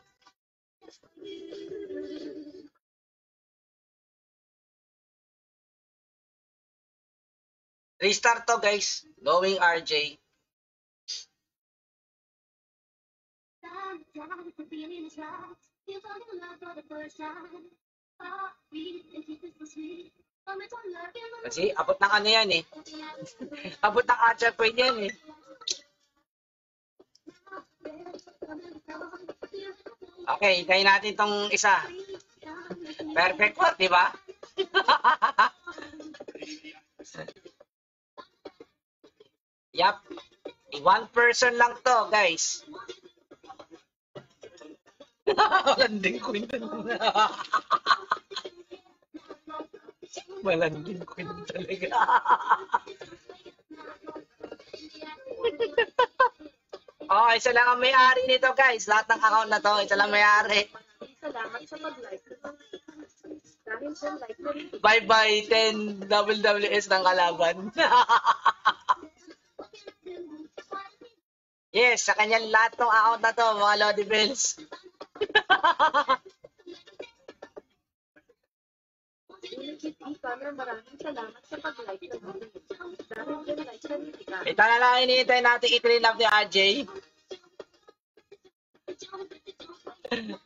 Restart to guys. Going RJ. Kasi abot ng ano yan eh. Abot ng catcher point yan eh. Okay, hintayin natin tong isa. Perfect work, di ba? Yup. One person lang to, guys. Malanding queen. Malanding queen talaga. Oh, isa lang ang may-ari nito, guys. Lahat ng account na to, isa lang may-ari. Salamat sa pag-like. Dahil sa like na rin. Bye-bye, 10 WWS ng kalaban. Yes, sa kanyang lahat ng account na to, mga Lodi Bells. Maraming salamat sa pag-like na rin. Dahil sa like na rin. Ito na lang hinihintay natin i-clean up ni RJ.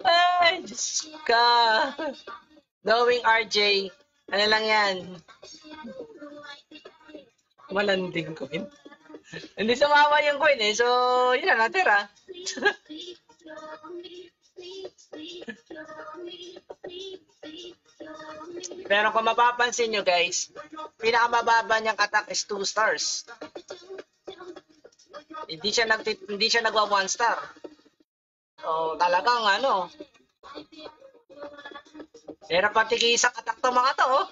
Ay, Diyos ka. Knowing RJ, ano lang yan? Malanding coin. Hindi sumama yung coin eh. So, yun na natira. Pero kung mapapansin nyo guys, pinakamababa niyang attack is 2 stars. Hindi siya nagwa 1 star. So, talagang ano. Pero pati isang attack to mga to, oh.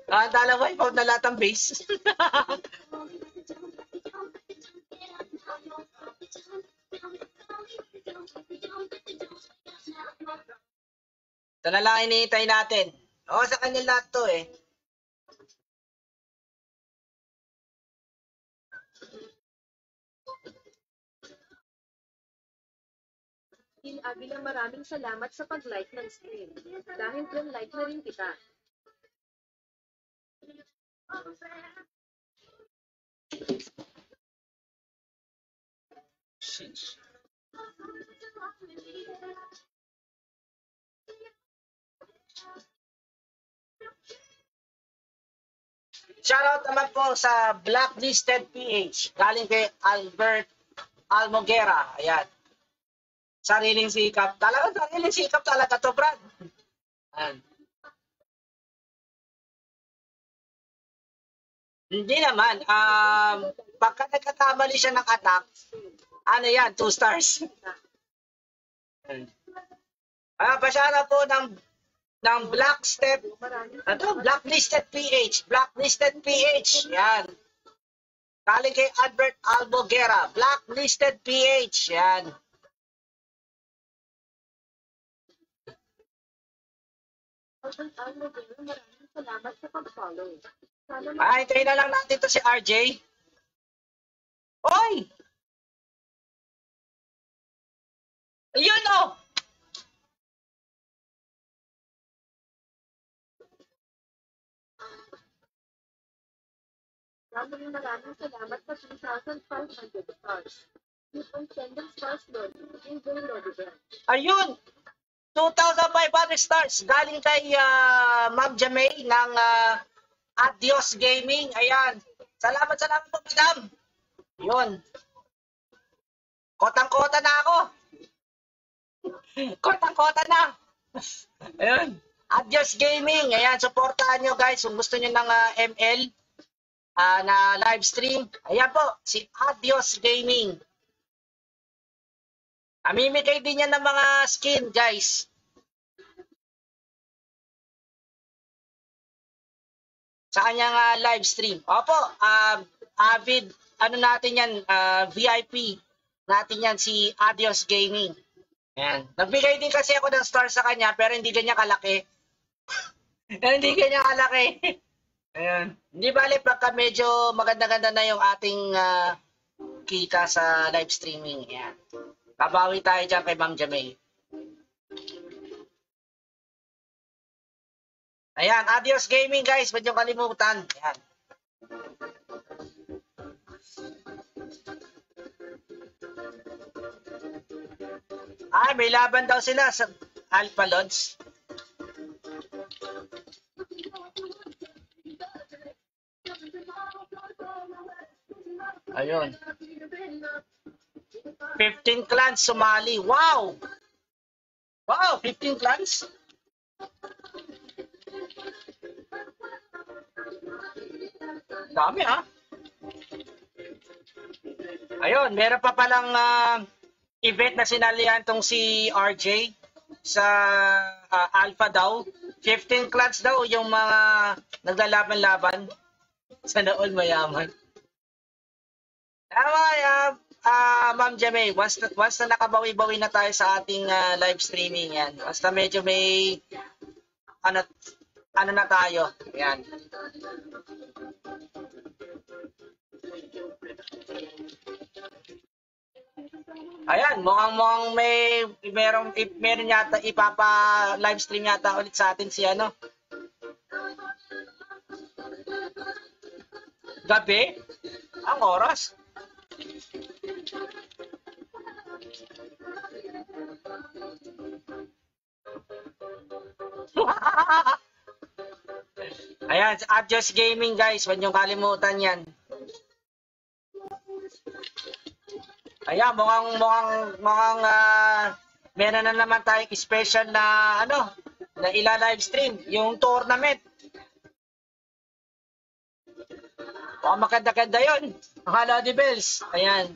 Dalawa, wipe out na lahat ng base. Ito na lang hinihintay natin. Oo, sa kanya lahat to eh. Agila, maraming salamat sa pag-like ng stream. Dahil dyan like na rin kita. Shoutout naman po sa Blacklisted PH. Galing kay Albert Almoguera. Ayan. Sariling sikap. Talaga, sariling sikap talaga to, Brad. Ayan. Hindi naman. Pagka nagkakamali siya ng attack, ano yan, 2 stars. Pasyara po ng Blacklisted PH. Blacklisted PH. Yan. Galing kay Albert Almoguera. Blacklisted PH. Yan. Maraming salamat sa pag-follow. Hintayin na lang natin to si RJ. Oy! Ayun oh! Maraming salamat sa 2,500 stars. Keep on sending stars, Lord. Enjoy, Lord. Ayun! 2,500 stars. Galing kay Ma'am Jamay ng Adios Gaming. Ayan. Salamat po, madam. Yun. Kotang-kota na ako. Kotang-kota na. Ayun. Adios Gaming. Ayan, supportahan nyo guys kung gusto nyo ng ML na live stream. Ayan po, si Adios Gaming. Amimigay din yan ng mga skin, guys. sa kanyang live stream. Opo, avid, ano natin yan, VIP natin yan, si Adios Gaming. Ayan. Nagbigay din kasi ako ng star sa kanya, pero hindi ganyan kalaki. Hindi ganyan kalaki. Ayan. Hindi bale pagka medyo maganda-ganda na yung ating kita sa live streaming. Ayan. Babawi tayo dyan kay Ma'am Jamay. Ayan, Adios Gaming guys, huwag niyong kalimutan. Ayan. Ay, may laban daw sila sa Alpha Lodge. Ayun. 15 clans sumali. Wow! Wow, 15 clans? Dami ha. Ayun, meron pa palang event na sinalihan tong si RJ sa Alpha daw. 15 clans daw yung mga naglalaban-laban. Sana all mayaman. Ma'am Jamay, once na nakabawi-bawi na tayo sa ating live streaming yan. Basta medyo may ano na tayo. Yan. Ayan, mukhang meron yata ipapa live stream yata ulit sa atin si ano. Gabi? Ang oras? Ayan, Adios Gaming guys, huwag niyong kalimutan yan. Ayan, mukhang meron na naman tayong special na na ila-live stream, yung tournament. Maganda-ganda yun. Ang Lodi Bells. Ayan.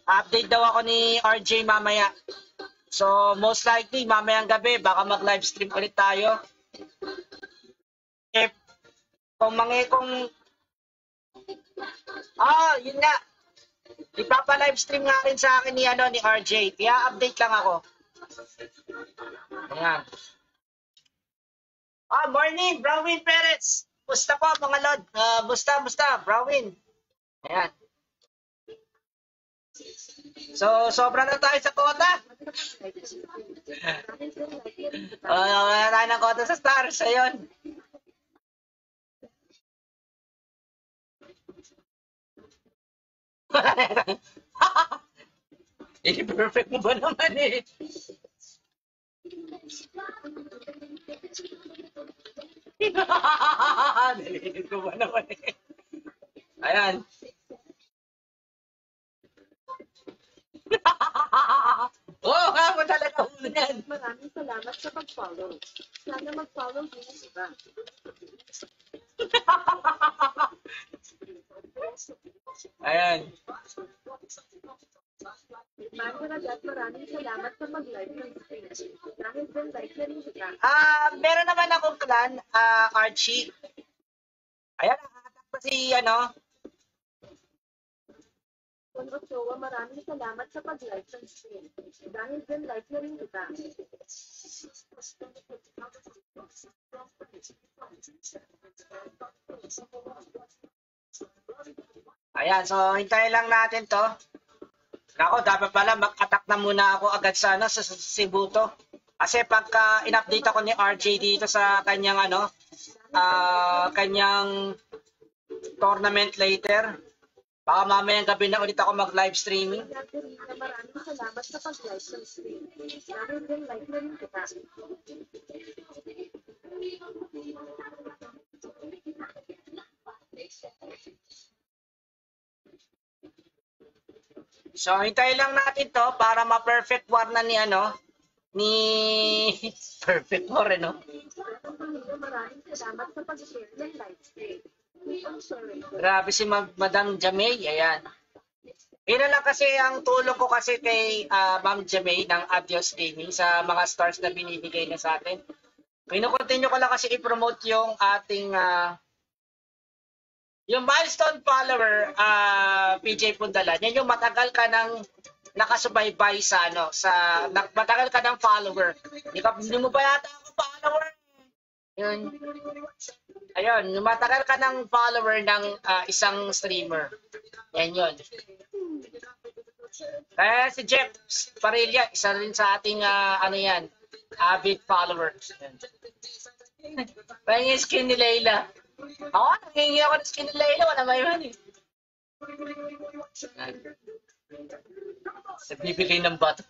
Update daw ako ni RJ mamaya. So, most likely, mamayang gabi, baka mag-live stream ulit tayo. Yun nga. Ipapa-live stream nga rin sa akin ni RJ. Kaya update lang ako. Ayan. Morning, Brawin Perez. Musta po mga lord? Musta, Brawin. Ayan. So, sobra na tayo sa quota. Wala tayo ng quota sa stars. Ayun. Perfect mo ba naman eh? Nalilig ko ba naman eh? Ayan. Oo nga mo talaga ulo yan. Maraming salamat sa pag-follow. Sana mag-follow din ang iba. Ayan. Manaragat, maraming salamat sa mag-live ng stream. Dahil din like na rin kita. Meron naman akong clan, Archie. Ayan, nakatak pa si Kung Ochoa, maraming salamat sa pag-live ng stream. Dahil din like na rin kita. Ayan, so hintayin lang natin to. Ako, dapat pala mag-attack na muna ako agad sa Cebuto. Kasi pagka in-update ako ni RJ dito sa kanyang kanyang tournament later, baka mamayang gabi na ulit ako mag-live streaming. Maraming salamat sa pag-live ng stream. Dahil din like na rin kita. So, hintayin lang natin to para ma-perfect war na ni perfect war, Maraming salamat sa pag-share ng live stream. Grabe si Madam Jamay, ayan. Yun lang kasi ang tulong ko kasi kay Ma'am Jamay ng Adios Gaming sa mga stars na binibigay na sa atin. Pinukontinue ko lang kasi i-promote yung ating Yung milestone follower, PJ Pundalan, yan yung matagal ka nang nakasubaybay sa ano, matagal ka ng follower. Hindi mo ba yata ako follower? Yun. Ayun, yung matagal ka ng follower ng isang streamer. Yan yun. Kaya si Jeff Parilla, isa rin sa ating ano yan, avid follower. Parang yung skin ni Layla. Ako, nangingi ako ng skin ni Layla, wala may man eh. Nagbibigay ng bato.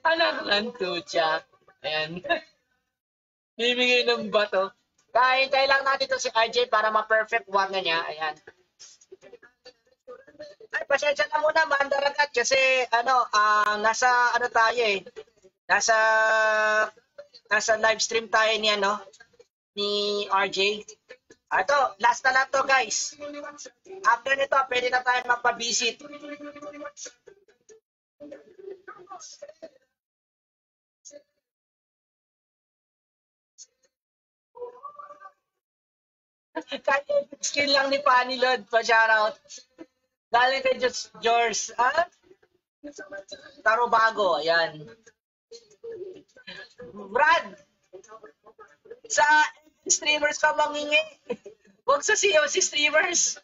Anak ng tutya. Ayan. Bibigay ng bato. Kahintay lang natin ito si RJ para ma-perfect one na niya. Ayan. Ay, pasensya na muna, mandaragat kasi ano, nasa ano tayo eh. Nasa live stream tayo ni ano, ni RJ. Ito, last na lang to guys. After nito, pwede na tayo magpa-visit. Kahit skin lang ni Fanny Lord pa shoutout. Galing kay George. Tarubago, ayan. Brad, sa streamers ka mangingi. Huwag sa COC streamers.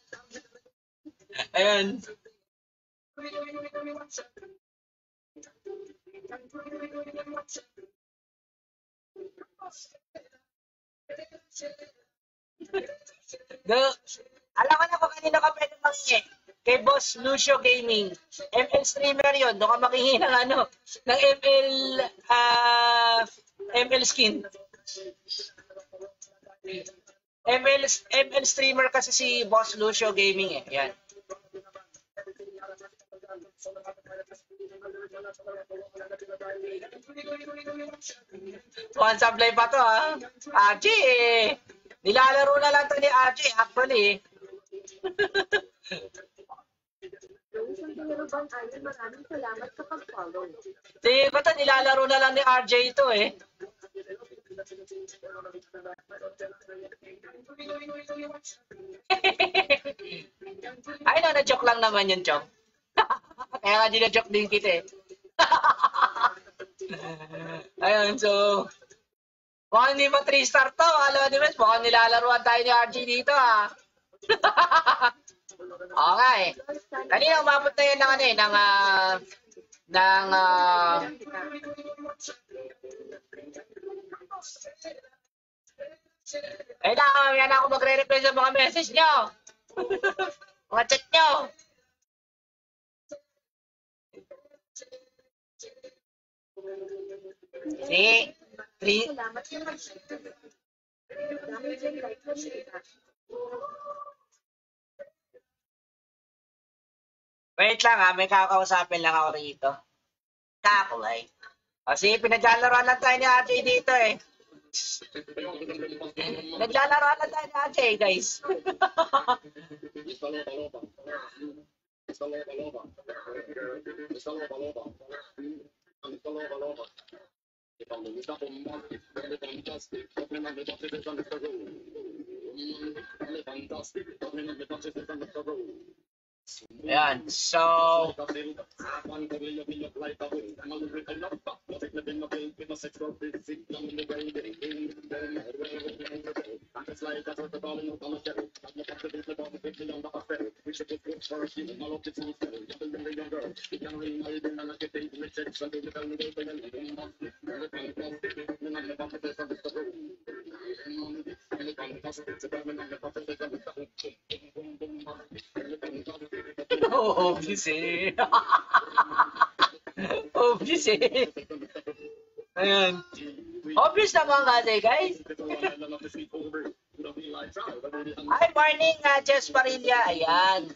Ayan. Alam ko na kung kanino ka pwede mangingi. Kay Boss Lucio Gaming. ML streamer yun. Doon ka makihingi ng ano, ng ML skin. ML streamer kasi si Boss Lucio Gaming eh. Yan. One supply pa to ha. RJ eh. Nilalaro na lang to ni RJ actually eh. Maraming salamat sa pag-follow. Tingin ko to, nilalaro na lang ni RJ ito eh. Ay, na-joke lang naman yun, Chong. Kaya nga dina-joke din kita eh. Ayun, so... Mukhang hindi pa 3-star to, alam mo, mukhang nilalaruan tayo ni RJ dito ah. Okay. Kanina umabot na yun ng ano eh, eh na, mamaya na ako magre-reply sa mga message nyo. Mga chat nyo. See? 3. Wait lang ha, may kakausapin lang ako rito. Kakulay. O sige, pinaglalaroan lang tayo ni RJ dito eh. Naglalaroan lang tayo ni RJ, guys. Ayan, so... Obvious eh. Obvious eh. Ayan. Obvious naman kasi guys. Hi, morning, Jess Parilla. Ayan.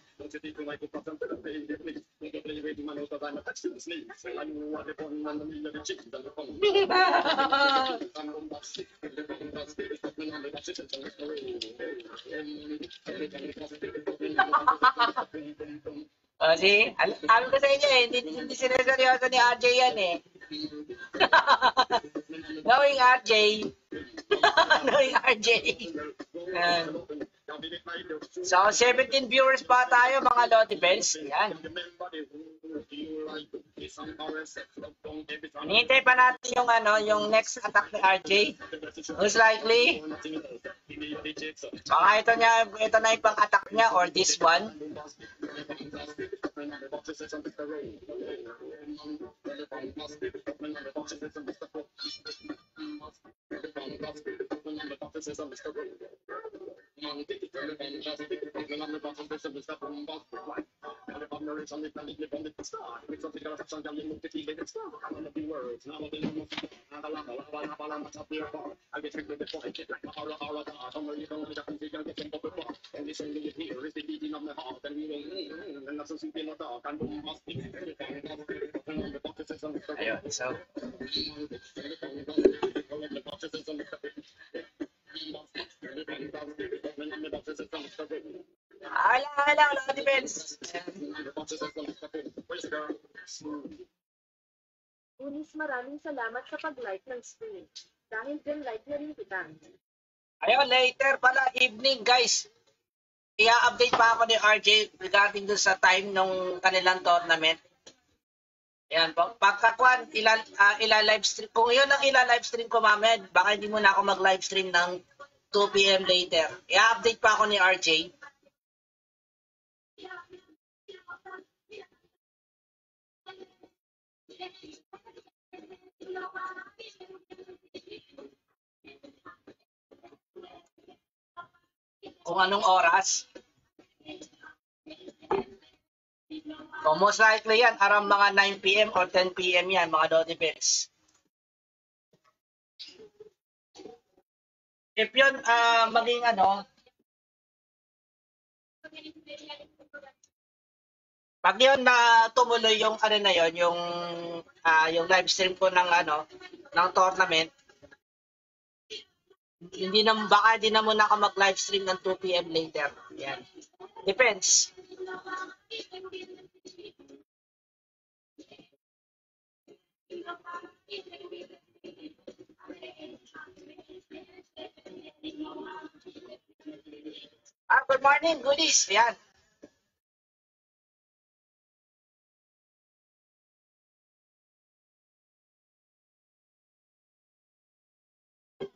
See? Alam ko sa inyo eh, hindi sineryoso ni RJ yan eh. Knowing RJ, Knowing RJ. Yan. So, 17 viewers pa tayo, mga Lodi Bells. Yan. Hinihintay pa natin yung yung next attack ni RJ. Most likely, baka ito na yung pang-attack niya or this one. Ayun, so Ala, defense. Unis, maraming salamat sa pag-like ng stream. Dahil dyan like na rin kita. Ayun, later pala, evening guys. I-update pa ako ni RJ regarding dun sa time ng kanilang tournament. Ayan, pagkakuan, ila-live stream. Kung yun ang ila-live stream ko mamaya, baka hindi mo na ako mag-live stream ng 2 p.m. later. I-update pa ako ni RJ. Kung anong oras. So most likely yan, around mga 9 p.m. or 10 p.m. yan, mga Lodi Bells. If yun, maging pag yun na tumuloy yung na yun, yung live stream ko ng ng tournament, baka hindi na muna ako mag-live stream ng 2 p.m. later. Yan. Depends. Good morning, goodies. Yan.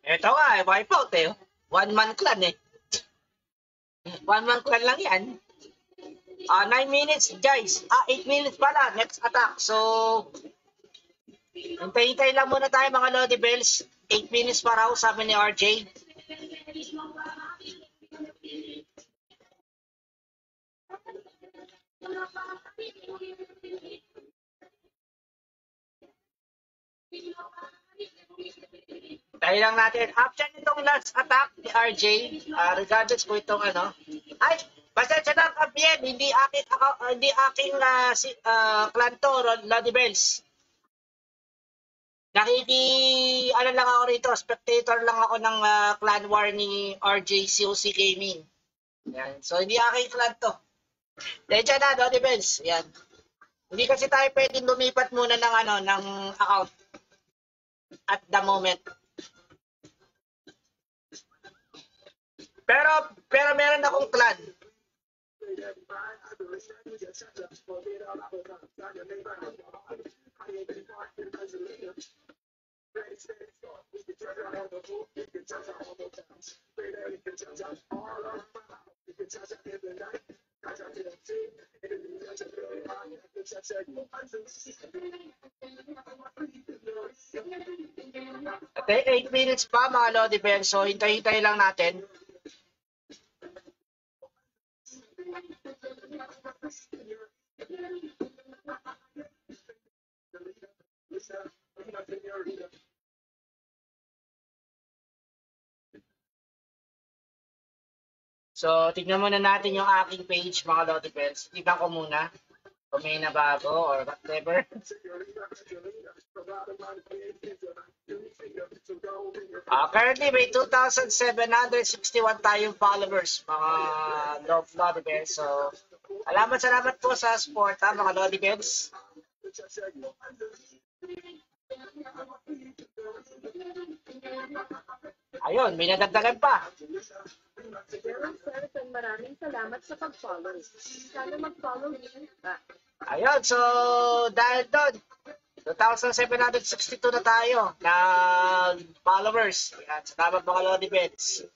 Ito nga, wipeout eh. One-man clan eh. One-man clan lang yan. 9 minutes, guys. 8 minutes pala, next attack. So, hintay-hintay lang muna tayo mga Lodi Bells. 8 minutes pa raw, sabi ni RJ. Tayo lang natin. After nitong last attack ni RJ, regardless ko itong ay, pasensya na kapien, hindi aking clan to, Lodi Bells. Lang ako rito, spectator lang ako ng clan war ni RJ COC Gaming. Yan. So, hindi aking clan to. Densya na, Lodi Bells. Yan. Hindi kasi tayo pwedeng lumipat muna ng ng account at the moment. Pero meron akong clan. Okay, 8 minutes pa mga Lodi Bells. So, hintay-hintay lang natin. So, tignan muna natin yung aking page, mga Lodi Bells. Tignan ko muna kung may nabago or whatever. Currently, may 2,761 tayong followers, mga Lodi Bells. So, salamat po sa support, mga Lodi Bells. Ayun, may nadagdagan pa. Gerald Serton, maraming salamat sa pag-follow. Sana mag-follow din ka. Ayun, so dahil doon, 2,762 na tayo na followers. Yan, salamat mga Lodi Bets.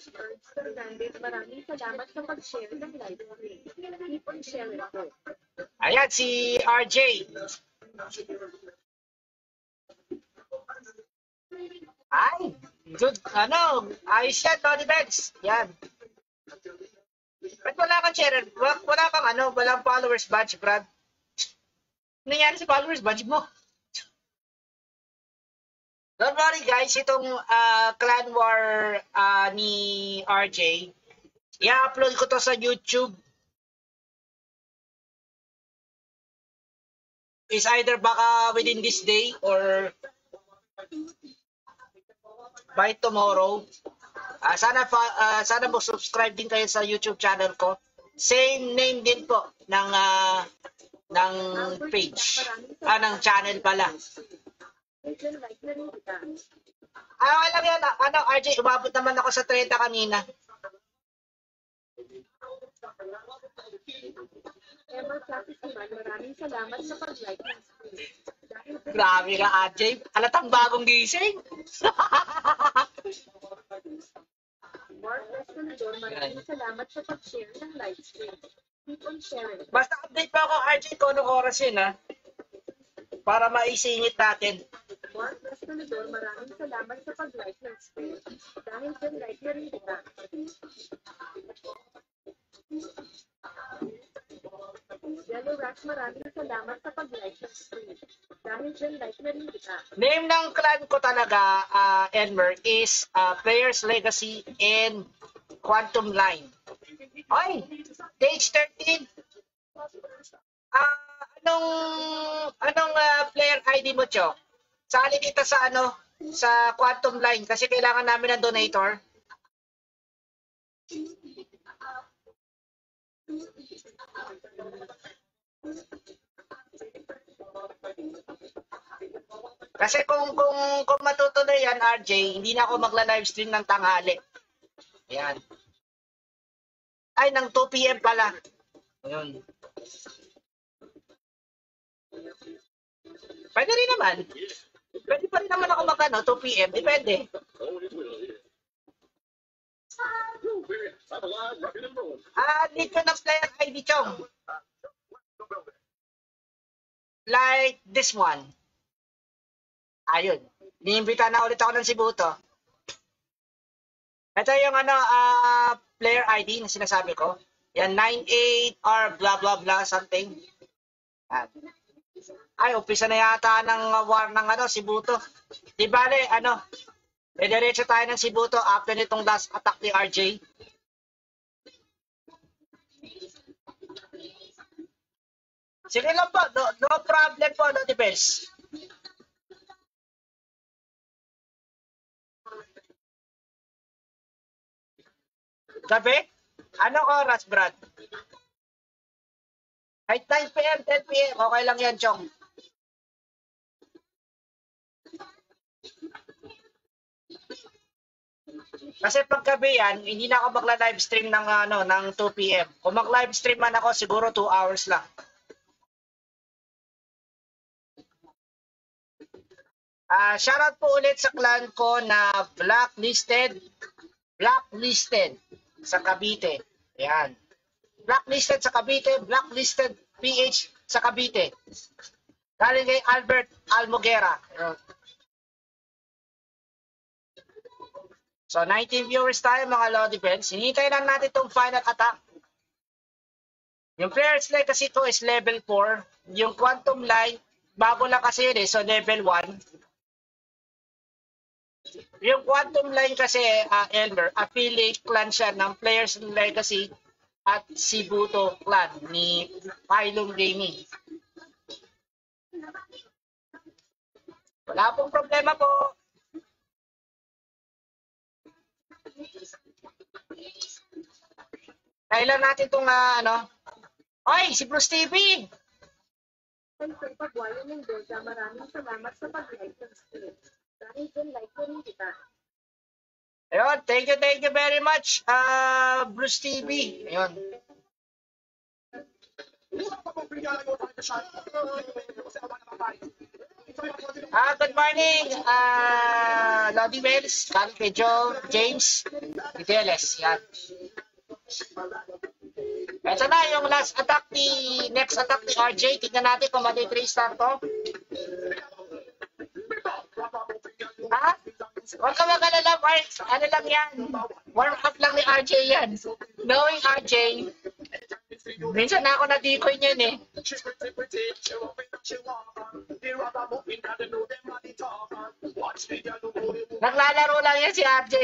Ernst Fernandez, maraming salamat sa pag-share ng live stream. Keep on sharing po. Ayan, si RJ. Ay, good, ayos yan, Lodi Bets. Yan. Ba't wala kang share? Wala kang walang followers badge, Brad. Ano nangyari sa followers badge mo? Don't worry guys, itong Clan War ni RJ, i-upload ko to sa YouTube. Is either baka within this day or by tomorrow. Sana mo subscribe din kayo sa YouTube channel ko. Same name din po ng page. Ng channel pala. Alam yan, RJ, umabot naman ako sa 30 kanina. Emma Capisiman, maraming salamat sa pag-like ng stream. Grabe ka, RJ. Alatang bagong gising. Mark Escondor, maraming salamat sa pag-share ng live stream. Keep on sharing. Basta update pa ako, RJ, kung anong oras yun, ha? Para maisingit natin. Mark Escondor, maraming salamat sa pag-like ng stream. Dahil dyan, like na rin kita. Yellow Rash, maraming salamat sa pag-like ng stream. Dahil dyan, like na rin kita. Name ng clan ko talaga, Elmer, is Players Legacy and Quantum Line. Oy, stage 13. Anong player ID mo, Cho? Sali kita sa sa Quantum Line kasi kailangan namin ng donator. Kasi kung matutuloy yan, RJ, hindi na ako magla-livestream ng tanghali. Ayan. Ay, ng 2 PM pala. Ayun. Pwede rin naman. Pwede pa rin naman ako 2 PM. Depende. Need ko ng player ID, Chong. Like this one. Ayun. Niimbita na ulit ako ng Sibuto. Ito yung player ID na sinasabi ko. Yan, 98 or blah blah blah something. Ay, umpisa na yata ng war ng Sibuto. Di bale, diretso tayo ng Sibuto after nitong last attack ni RJ. Sige lang po, no problem po, no defense. Gabi? Anong oras, Brad? Kahit 9 PM, 10 PM, okay lang yan, Chong. Kasi paggabi yan, hindi na ako magla-livestream ng 2 PM. Kung mag-livestream man ako, siguro 2 hours lang. Shoutout po ulit sa clan ko na Blacklisted sa Cavite. Ayan. Blacklisted sa Cavite, Blacklisted PH sa Cavite. Galing kay Albert Almoguera. Ayan. So, 19 viewers tayo mga Lodi Friends. Hinihintay lang natin itong final attack. Yung Players Legacy ko is level 4. Yung Quantum Line, bago lang kasi yun so level 1. Yung Quantum Line kasi, Elmer, affiliate clan siya ng Players Legacy at Sibuto clan ni Pylon Gaming. Wala pong problema po. Kailan natin itong Ay, si Bruce TV! Siyempre, Pagwayo Mendoza, maraming salamat sa pag-like ng stream. Dahil dyan, like ko rin kita. Ayun, thank you very much, Bruce TV. Ayun. Good morning, Lodi Bells, Kang kay Joe, James, Viteles, yan. Ito na yung next attack ni RJ. Tignan natin kung mali 3-star to. Ha? Huwag ka mag-alala, Mark. Ano lang yan? Warm up lang ni RJ yan. Knowing RJ, minsan na ako na-decoy niyan eh. Naglalaro lang yan si RJ.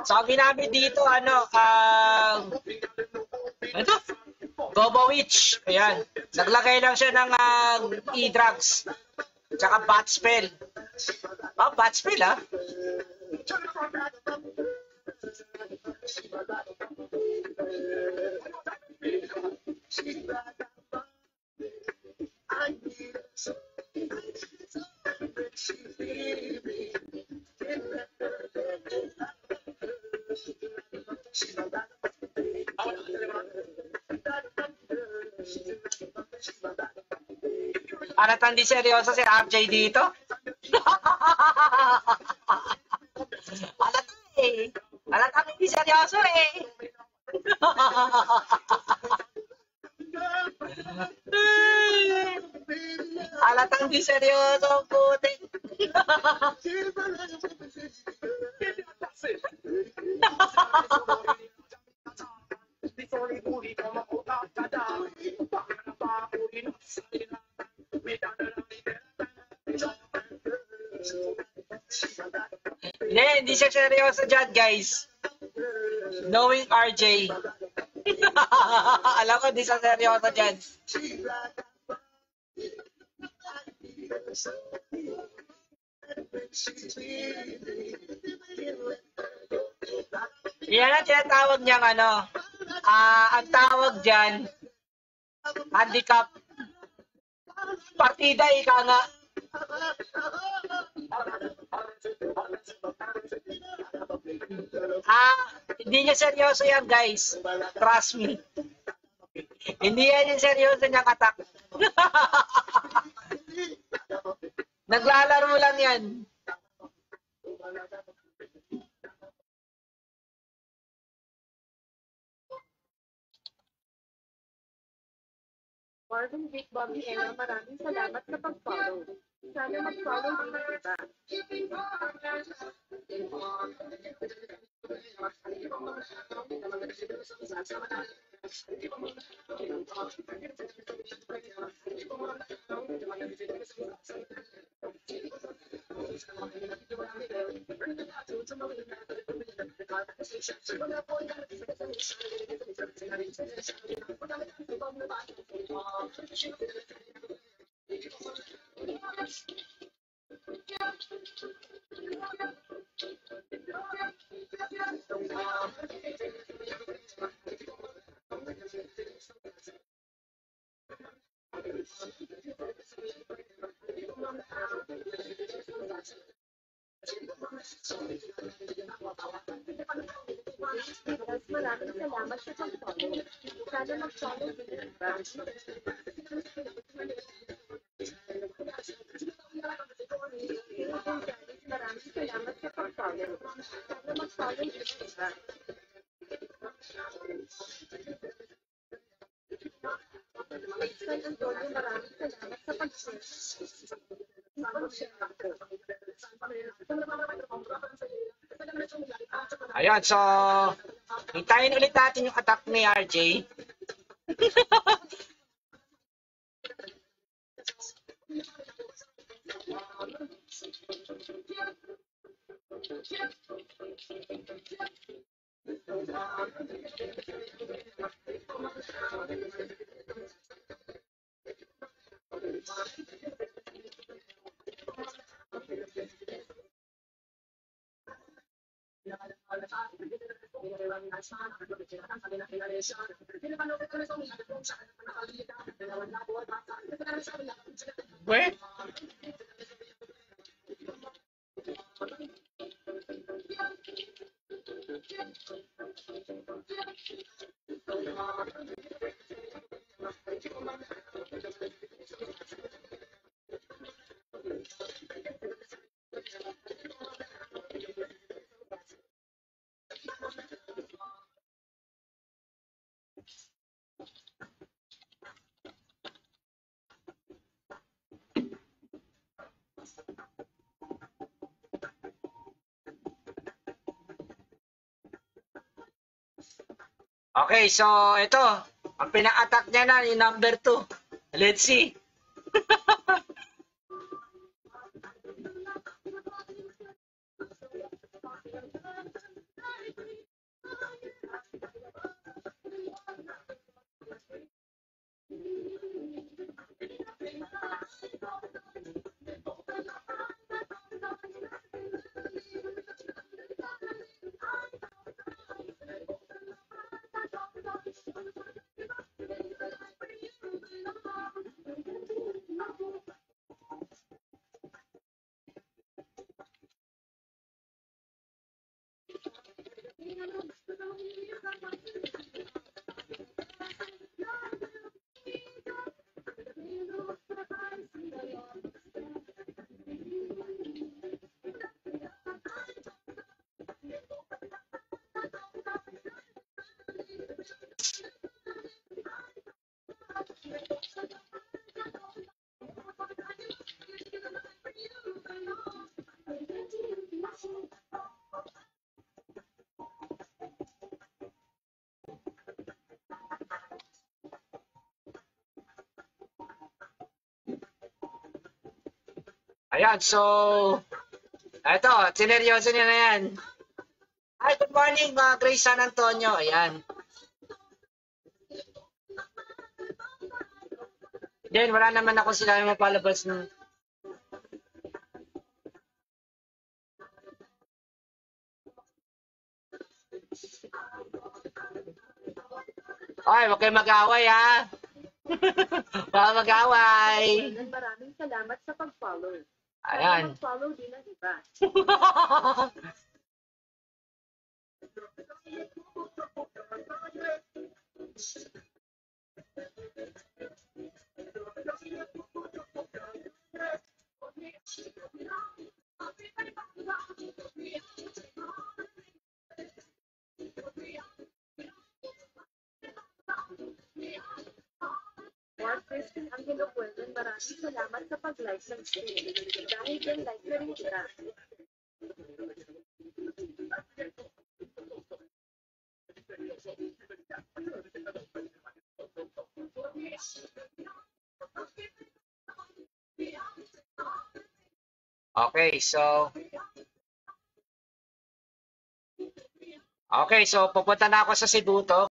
So, ang ginamit dito, ito, Gobo Witch. Ayan. Naglagay lang siya ng e-drugs. Tsaka bat spell. Oh, bat spell, ah. Halatang di seryoso si RJ dito. Halatang eh. Halatang hindi seryoso eh. Halatang di seryoso ang putik. Hindi siya seryoso dyan, guys. Knowing RJ. Alam ko, hindi siya seryoso dyan. Yan ang tinatawag niyang ang tawag dyan, handicap. Partida, ika nga. Hindi niya seryoso yan, guys. Trust me. Hindi yan yung seryoso niyang attack. Naglalaro lang yan. Marvin Vic Bobby Ena, maraming salamat sa pag-follow. Sana mag-follow din ang iba. Maraming salamat sa pag-follow. Sana mag-follow din ang iba. Maraming salamat sa pag-follow. Sana mag-follow din ang iba. San Antonio, maraming salamat sa pag-share. Ayan, so hintayin ulit natin yung attack ni RJ. Where? Okay, so ito, ang pina-attack niya na yung number 2. Let's see. Ayan, so, ito, sineryoso niya na yan. Hi, good morning mga Grace San Antonio. Ayan. Then, wala naman ako sila yung mapalabas ng... Ay, huwag kayo mag-away, ha? Baka mag-away. Maraming salamat sa pag-follow. Ayan. Mag-follow din ang iba. Mark Christine Angelo Puerto, maraming salamat sa pag-like ng stream. Dahil dyan, like na rin kita. Okay, so pupunta na ako sa Cebu to.